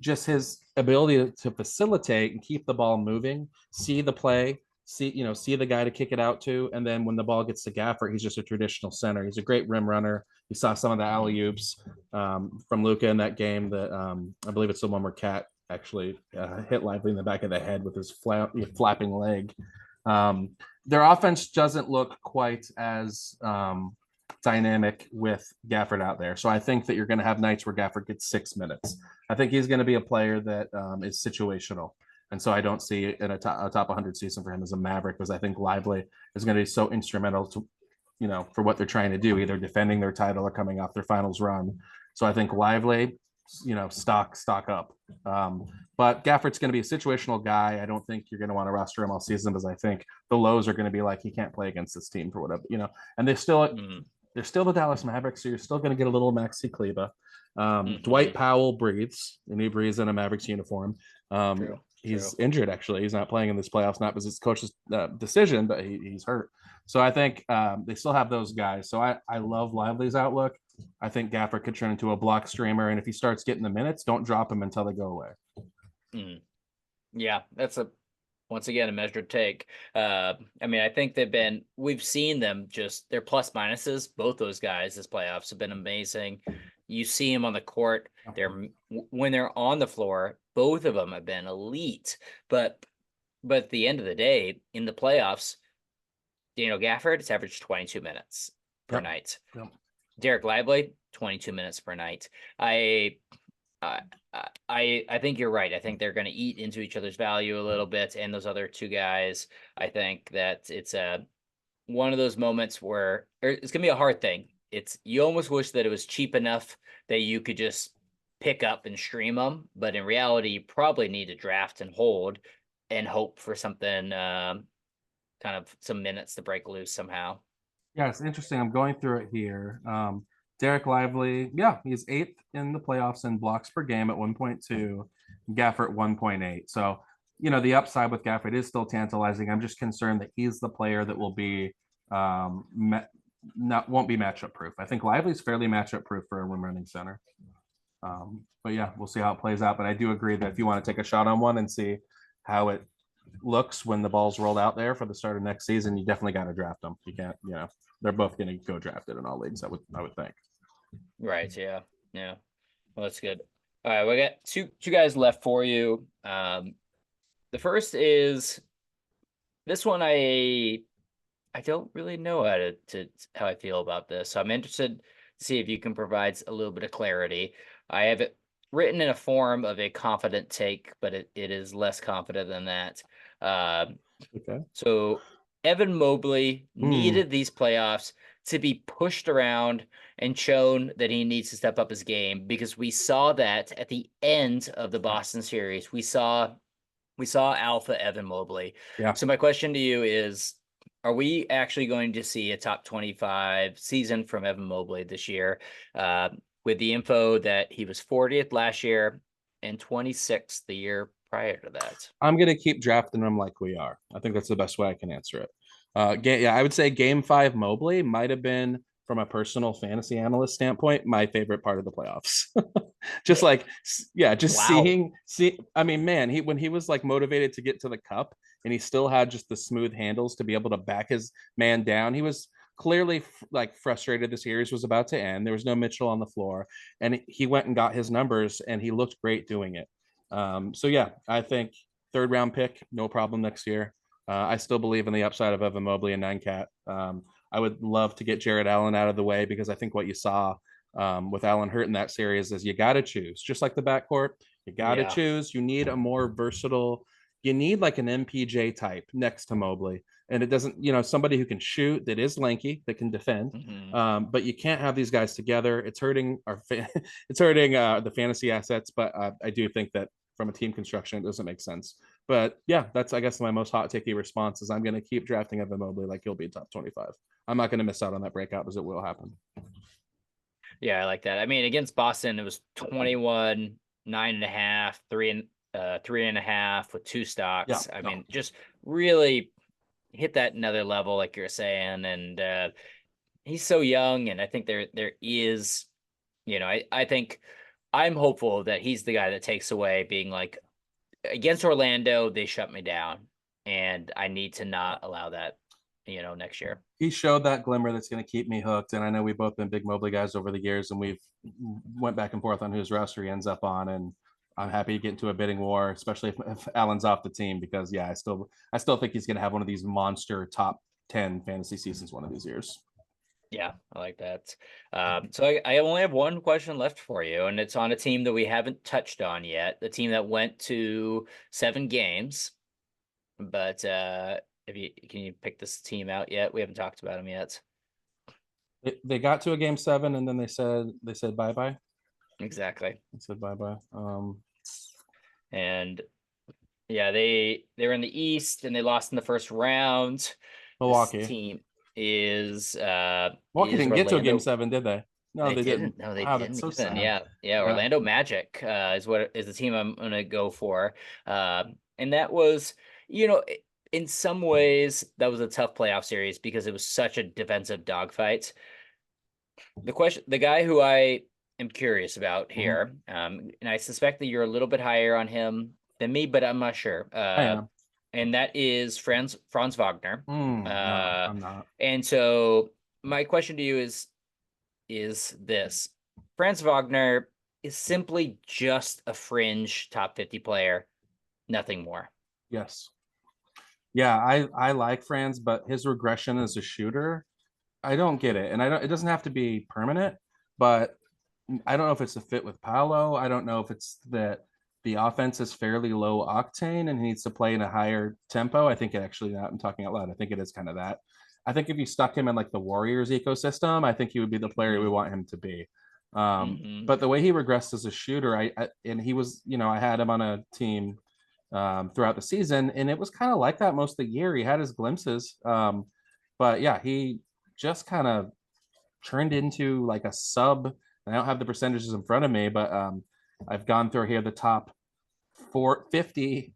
just his ability to facilitate and keep the ball moving, see the play, see the guy to kick it out to, and then when the ball gets to Gafford, he's just a traditional center. He's a great rim runner. You saw some of the alley oops from Luka in that game. That I believe it's the one where Cat actually hit Lively in the back of the head with his flapping leg. Their offense doesn't look quite as dynamic with Gafford out there. So I think that you're going to have nights where Gafford gets 6 minutes. I think he's going to be a player that is situational. And so I don't see in a top 100 season for him as a Maverick, because I think Lively is going to be so instrumental to, for what they're trying to do, either defending their title or coming off their finals run. So I think Lively, stock up. But Gafford's going to be a situational guy. I don't think you're going to want to roster him all season, because I think the lows are going to be like, he can't play against this team for whatever, and they're still the Dallas Mavericks, so you're still going to get a little Maxi Kleba. Dwight Powell breathes, and he breathes in a Mavericks uniform. He's injured, actually. He's not playing in this playoffs, not because it's coach's decision, but he's hurt. So I think they still have those guys. So I love Lively's outlook. I think Gafford could turn into a block streamer, and if he starts getting the minutes, don't drop him until they go away. Yeah, that's once again a measured take. I mean, I think we've seen them just their plus minuses. Both those guys this playoffs have been amazing. You see them on the court. When they're on the floor, both of them have been elite. But at the end of the day, in the playoffs, Daniel Gafford has averaged 22 minutes per night. Derek Lively, 22 minutes per night. I think you're right. I think they're going to eat into each other's value a little bit, and those other two guys. I think that it's one of those moments where it's going to be a hard thing. You almost wish that it was cheap enough that you could just pick up and stream them, but in reality, you probably need to draft and hold and hope for something, kind of some minutes to break loose somehow. Yeah, it's interesting. I'm going through it here. Derek Lively, he's 8th in the playoffs in blocks per game at 1.2, Gafford 1.8. So, the upside with Gafford is still tantalizing. I'm just concerned that he's the player that will be won't be matchup proof. I think Lively's fairly matchup proof for a rim running center. But yeah, we'll see how it plays out. But I do agree that if you want to take a shot on one and see how it looks when the ball's rolled out there for the start of next season, you definitely got to draft them. You can't, they're both going to go drafted in all leagues. I would think. Right. Yeah. Well, that's good. All right, we got two guys left for you. The first is This one I don't really know how I feel about this. So I'm interested to see if you can provide a little bit of clarity. I have it written in a form of a confident take, but it is less confident than that. Um, Okay. so Evan Mobley Hmm. needed these playoffs to be pushed around and shown that he needs to step up his game, because we saw that at the end of the Boston series. We saw alpha Evan Mobley. Yeah. So my question to you is, are we actually going to see a top 25 season from Evan Mobley this year? Uh, with the info that he was 40th last year and 26th the year prior to that. I'm gonna keep drafting them like we are. I think that's the best way I can answer it. Yeah, I would say Game Five Mobley might have been, from a personal fantasy analyst standpoint, my favorite part of the playoffs. Just like, yeah, just Wow. see. I mean, man, he when he was like motivated to get to the cup, and he still had just the smooth handles to be able to back his man down. He was clearly like frustrated the series was about to end. There was no Mitchell on the floor, and he went and got his numbers, and he looked great doing it. So yeah, I think third round pick, no problem next year. I still believe in the upside of Evan Mobley and Nine Cat. I would love to get Jared Allen out of the way, because I think what you saw with Allen hurt in that series is you got to choose, just like the backcourt. You got to Yeah. choose. You need a more versatile. You need like an MPJ type next to Mobley, and it doesn't. Somebody who can shoot, that is lanky, that can defend. Hmm. But you can't have these guys together. It's hurting it's hurting the fantasy assets. But I do think that from a team construction, it doesn't make sense. But yeah, that's, I guess, my most hot takey response is I'm going to keep drafting Evan Mobley like he'll be top 25. I'm not going to miss out on that breakout, because it will happen. Yeah, I like that. I mean, against Boston, it was 21, 9.5, 3.5 with two Yeah, stocks. I no, mean, just really hit that another level, like you're saying. And he's so young, and I think there is, I think I'm hopeful that he's the guy that takes away being like, against Orlando, they shut me down, and I need to not allow that, next year. he showed that glimmer that's going to keep me hooked. And I know we've both been big Mobley guys over the years, and we've went back and forth on whose roster he ends up on. And I'm happy to get into a bidding war, especially if Allen's off the team, because yeah, I still think he's going to have one of these monster top 10 fantasy seasons one of these years. Yeah, I like that. So I only have one question left for you, and it's on a team that we haven't touched on yet. The team that went to 7 games, but if you can you pick this team out yet? We haven't talked about them yet. They got to a game seven, and then they said bye bye. Exactly. They said bye bye. And yeah, they were in the East and they lost in the first round. This Milwaukee. team is Milwaukee didn't get to a game Orlando. seven, did they? No, They they didn't. didn't. No, they Wow, that's didn't so even. sad. Yeah, yeah. Yeah. Orlando Magic is the team I'm gonna go for. And that was, in some ways that was a tough playoff series because it was such a defensive dogfight. The guy who I am curious about Mhm. here, and I suspect that you're a little bit higher on him than me, but I'm not sure. I am. And that is Franz Wagner. No, Uh, I'm not. and so my question to you is this: Franz Wagner is simply just a fringe top 50 player, nothing more. Yes. Yeah, I like Franz, but his regression as a shooter, I don't get it. And I don't it doesn't have to be permanent, but I don't know if it's a fit with Paolo. I don't know if it's that the offense is fairly low octane and he needs to play in a higher tempo. I think it actually, I'm talking out loud, I think it is kind of that. I think if you stuck him in like the Warriors ecosystem, I think he would be the player we Mm-hmm. want him to be. Mm-hmm. But the way he regressed as a shooter, and he was, I had him on a team throughout the season, and it was kind of like that most of the year. He had his glimpses, but yeah, he just kind of turned into like a sub. I don't have the percentages in front of me, but I've gone through here the top 450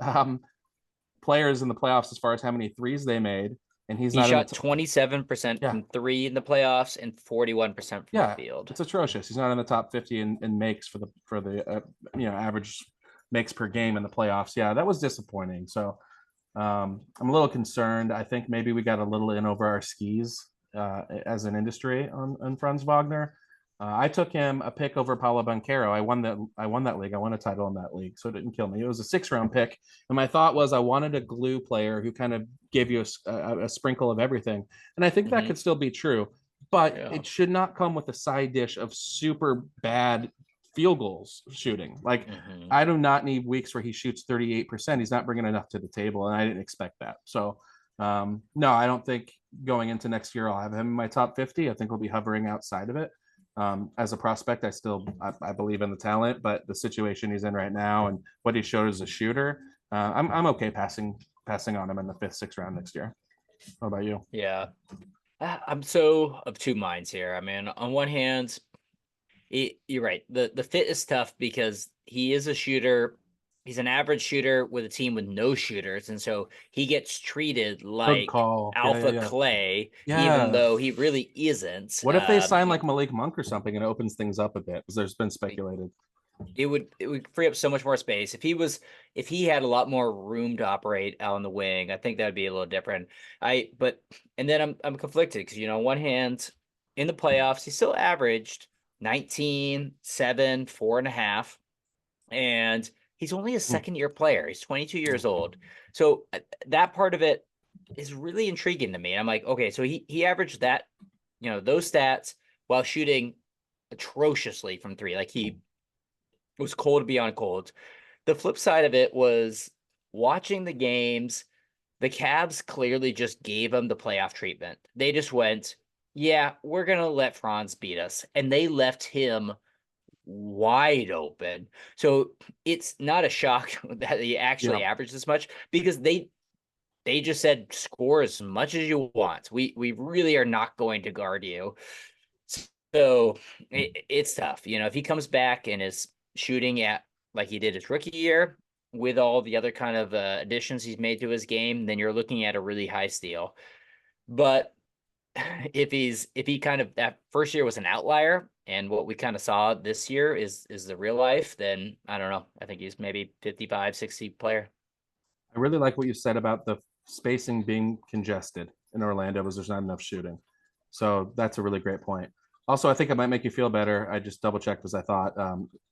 players in the playoffs as far as how many threes they made, and he's He not in the shot 27% yeah, from three in the playoffs and 41% from the yeah, field. it's atrocious. He's not in the top 50 in makes for the average makes per game in the playoffs. Yeah, that was disappointing. So I'm a little concerned. I think maybe we got a little in over our skis as an industry on Franz Wagner. I took him a pick over Paulo Banchero. I won that. I won that league. I won a title in that league, so it didn't kill me. It was a 6 round pick, and my thought was I wanted a glue player who kind of gave you a sprinkle of everything, and I think that Hmm. could still be true, but Yeah. it should not come with a side dish of super bad field goals shooting. Like Hmm. I do not need weeks where he shoots 38%. He's not bringing enough to the table, and I didn't expect that. So no, I don't think going into next year I'll have him in my top 50. I think we'll be hovering outside of it. As a prospect, I believe in the talent, but the situation he's in right now and what he showed as a shooter, I'm okay passing on him in the 5th, 6th round next year. How about you? Yeah. I'm so of two minds here. I mean, on one hand, you're right. The fit is tough because he is a shooter. He's an average shooter with a team with no shooters, and so he gets treated Good like call. Yeah, yeah, alpha yeah. clay, even Yeah. though he really isn't. What if they sign like Malik Monk or something and it opens things up a bit? Because there's been speculated. It would free up so much more space if he had a lot more room to operate out on the wing. I think that would be a little different. And then I'm conflicted because on one hand, in the playoffs, he still averaged 19, 7, 4.5, and he's only a Hmm. second year player. He's 22 years old, so that part of it is really intriguing to me. I'm like, okay, so he averaged that, those stats while shooting atrociously from three. Like he was cold beyond cold. The flip side of it was watching the games. The Cavs clearly just gave him the playoff treatment. They just went, yeah, we're going to let Franz beat us. And they left him wide open. So it's not a shock that he Yeah. actually averaged this much because they just said score as much as you want. We really are not going to guard you. So it's tough. If he comes back and is shooting at like he did his rookie year with all the other kind of additions he's made to his game, then you're looking at a really high steal. But if he kind of that first year was an outlier and what we kind of saw this year is the real life, then I don't know. I think he's maybe 55, 60 player. I really like what you said about the spacing being congested in Orlando because there's not enough shooting. So that's a really great point. Also, I think it might make you feel better. I just double checked because I thought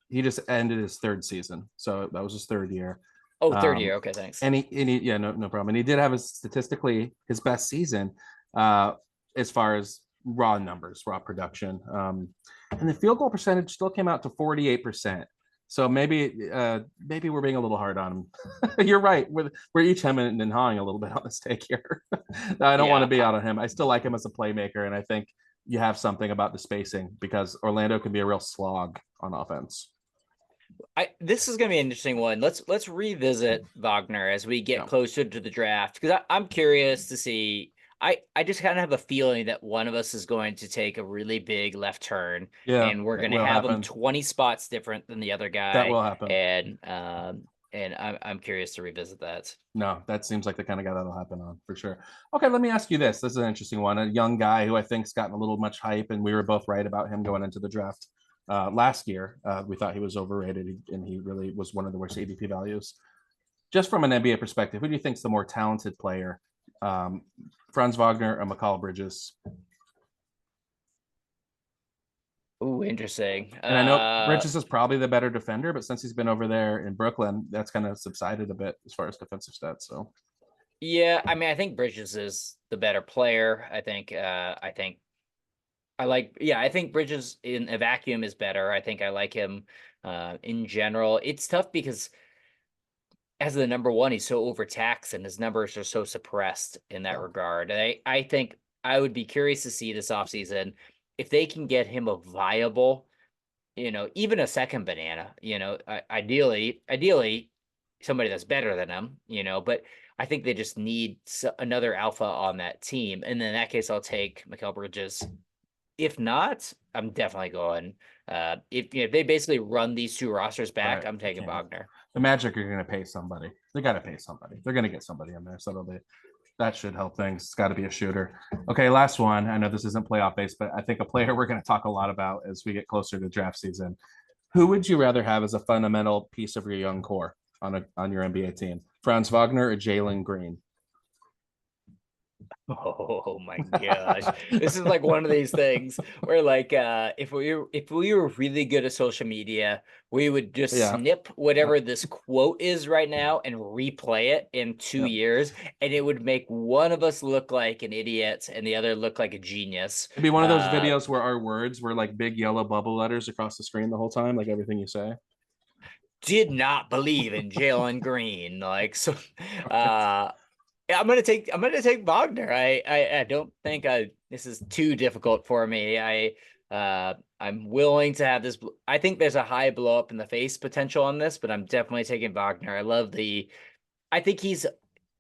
he just ended his 3rd season. So that was his 3rd year. Oh, third Um, year. Okay, thanks. yeah, no problem. And he did have statistically his best season uh, as far as raw numbers, raw production. And the field goal percentage still came out to 48%. So maybe we're being a little hard on him. You're right. We're each hemming and hawing a little bit on this take here. I don't want to Yeah, be out on him. I still like him as a playmaker, and I think you have something about the spacing because Orlando can be a real slog on offense. this is gonna be an interesting one. Let's revisit Wagner as we get Yeah, closer to the draft because I'm curious to see. I just kind of have a feeling that one of us is going to take a really big left turn, yeah, and we're it going to will have him happen. 20 spots different than the other That guy, will happen. and I'm curious to revisit that. No, that seems like the kind of guy that'll happen on for sure. Okay, let me ask you this. This is an interesting one. A young guy who I think's gotten a little much hype, and we were both right about him going into the draft last year. We thought he was overrated, and he really was one of the worst ADP values. Just from an NBA perspective, who do you think's the more talented player, um, Franz Wagner or McCall Bridges? Ooh, interesting. And I know Bridges is probably the better defender, but since he's been over there in Brooklyn, that's kind of subsided a bit as far as defensive stats. So Yeah, I mean, I think Bridges is the better player. I think Bridges in a vacuum is better. I think I like him in general. It's tough because as the number one, he's so overtaxed and his numbers are so suppressed in that yeah, regard. And I think I would be curious to see this offseason if they can get him a viable, even a second banana, ideally somebody that's better than him, but I think they just need another alpha on that team. And then in that case, I'll take Mikal Bridges. If not, I'm definitely going. If they basically run these two rosters back, right. I'm You taking can't. Wagner. The Magic are going to pay somebody. They got to pay somebody. They're going to get somebody in there. So that should help things. It's got to be a shooter. Okay, last one. I know this isn't playoff based, but I think a player we're going to talk a lot about as we get closer to draft season. Who would you rather have as a fundamental piece of your young core on your NBA team? Franz Wagner or Jalen Green? Oh my gosh. This is like one of these things where like if we were really good at social media, we would just Yeah. snip whatever this quote is right now and replay it in 2 years, and it would make one of us look like an idiot and the other look like a genius. It'd be one of those videos where our words were like big yellow bubble letters across the screen the whole time, like everything you say. Did not believe in Jalen Green. Like so yeah, I'm gonna take Wagner. I don't think this is too difficult for me. I'm willing to have this. I think there's a high blow up in the face potential on this, but I'm definitely taking Wagner. I think he's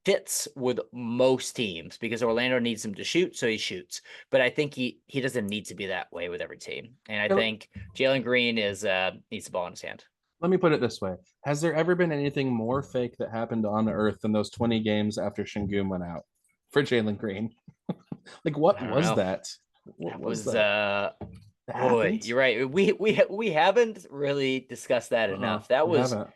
fits with most teams because Orlando needs him to shoot, so he shoots. But I think he doesn't need to be that way with every team. And I think Jalen Green is needs the ball in his hand. Let me put it this way. Has there ever been anything more fake that happened on Earth than those 20 games after Şengün went out for Jalen Green? Like, what I don't was know. that? What That was was that? boy, you're right. We haven't really discussed that enough. That We was haven't.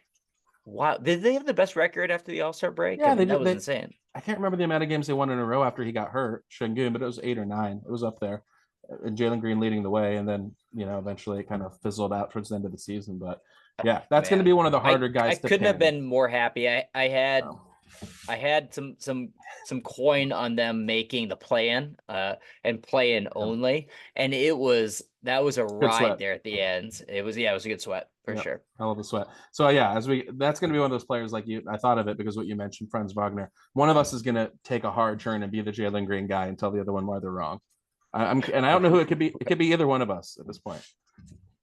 wow. Did they have the best record after the All-Star break? Yeah, I they mean, that did. was insane. I can't remember the amount of games they won in a row after he got hurt, Şengün, but it was 8 or 9. It was up there. And Jalen Green leading the way, and then eventually it kind of fizzled out towards the end of the season. But yeah, that's going to Man, be one of the harder I guys to couldn't have pin. been more happy. Oh. I had some coin on them making the play-in and play-in only, and that was a ride there at the end. It was a good sweat for sure. Hell of a sweat. So yeah, that's going to be one of those players like you. I thought of it because what you mentioned, Franz Wagner. One of us is going to take a hard turn and be the Jalen Green guy and tell the other one why they're wrong. And I don't know who it could be. It could be either one of us at this point.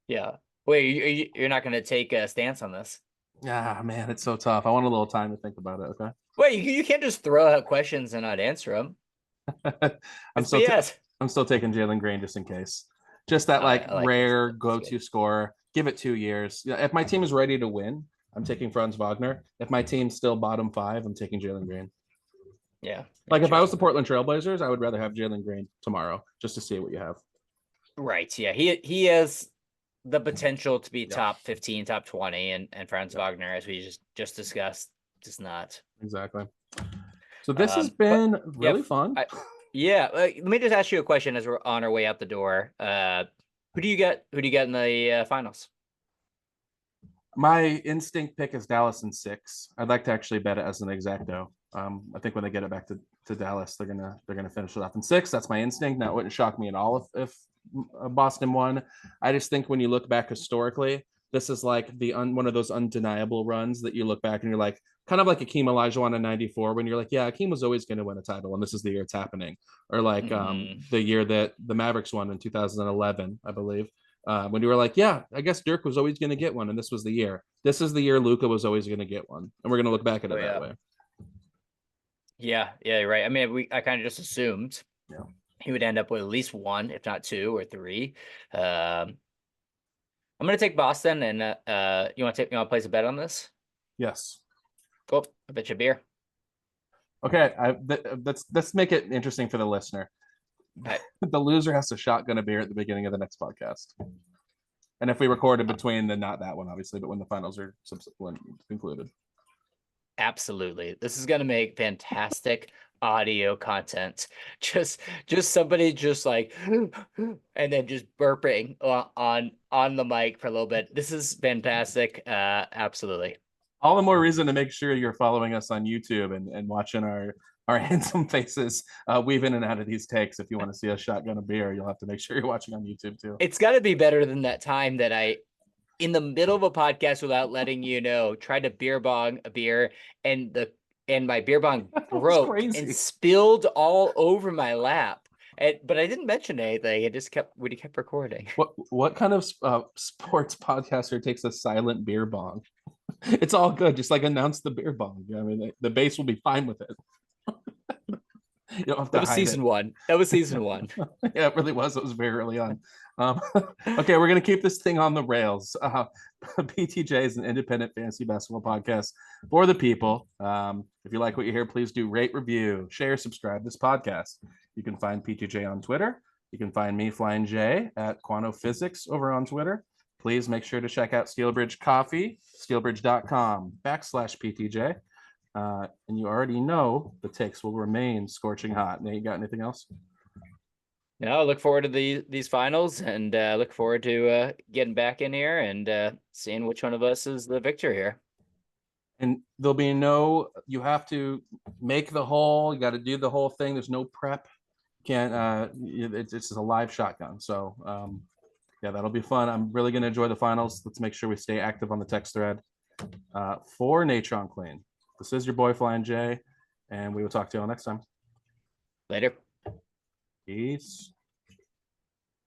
Yeah. Wait, you're not going to take a stance on this? Ah, man, it's so tough. I want a little time to think about it. Okay. Wait, you can't just throw out questions and not answer them. I'm still taking Jalen Green just in case. Just that like rare go-to scorer. Give it 2 years. If my team is ready to win, I'm taking Franz Wagner. If my team's still bottom 5, I'm taking Jalen Green. Yeah. Like if I was the Portland Trailblazers, I would rather have Jalen Green tomorrow just to see what you have. Right. Yeah. He has the potential to be top 15, top 20, and Franz Wagner, as we just discussed, does not. Exactly. So this has been really fun. Let me just ask you a question as we're on our way out the door. Who do you get in the finals? My instinct pick is Dallas in 6. I'd like to actually bet it as an exacto. I think when they get it back to Dallas, they're gonna finish it off in 6. That's my instinct. Now, it wouldn't shock me at all if Boston won. I just think when you look back historically, this is like one of those undeniable runs that you look back and you're like, kind of like Akeem Olajuwon in '94, when you're like, yeah, Akeem was always going to win a title, and this is the year it's happening. Or like the year that the Mavericks won in 2011, I believe. When you were like, yeah, I guess Dirk was always going to get one, and this was the year. This is the year Luka was always going to get one, and we're going to look back at it that way. Yeah, you're right. I mean, I kind of just assumed he would end up with at least 1, if not 2 or 3. I'm gonna take Boston, and you want to place a bet on this? Yes. Cool. I bet you a beer. Okay, let's make it interesting for the listener. Right. The loser has to shotgun a beer at the beginning of the next podcast. And if we record in between, then not that one, obviously, but when the finals are subsequent concluded. Absolutely. This is going to make fantastic audio content. Just somebody just like, and then just burping on the mic for a little bit. This is fantastic. Absolutely. All the more reason to make sure you're following us on YouTube and watching our handsome faces weave in and out of these takes. If you want to see us shotgun a beer, you'll have to make sure you're watching on YouTube too. It's got to be better than that time that I, in the middle of a podcast without letting you know, tried to beer bong a beer and my beer bong broke and spilled all over my lap. But I didn't mention anything. We kept recording. What kind of sports podcaster takes a silent beer bong? It's all good. Just like announce the beer bong. I mean, the base will be fine with it. You don't have to that was season it. 1. That was season 1. Yeah, it really was. It was very early on. Okay, we're going to keep this thing on the rails. PTJ is an independent fantasy basketball podcast for the people. If you like what you hear, please do rate, review, share, subscribe this podcast. You can find PTJ on Twitter. You can find me, Flyin J, at Quanto Physics over on Twitter. Please make sure to check out Steelbridge Coffee, steelbridge.com/PTJ. And you already know the takes will remain scorching hot. Nate, you got anything else? No, I look forward to these finals, and look forward to getting back in here and seeing which one of us is the victor here. And there'll be no, you have to make the hole. You got to do the whole thing. There's no prep. Can't, it's just a live shotgun. So, yeah, that'll be fun. I'm really going to enjoy the finals. Let's make sure we stay active on the text thread. For Natron Clean, this is your boy Flyin J, and we will talk to you all next time. Later. Peace.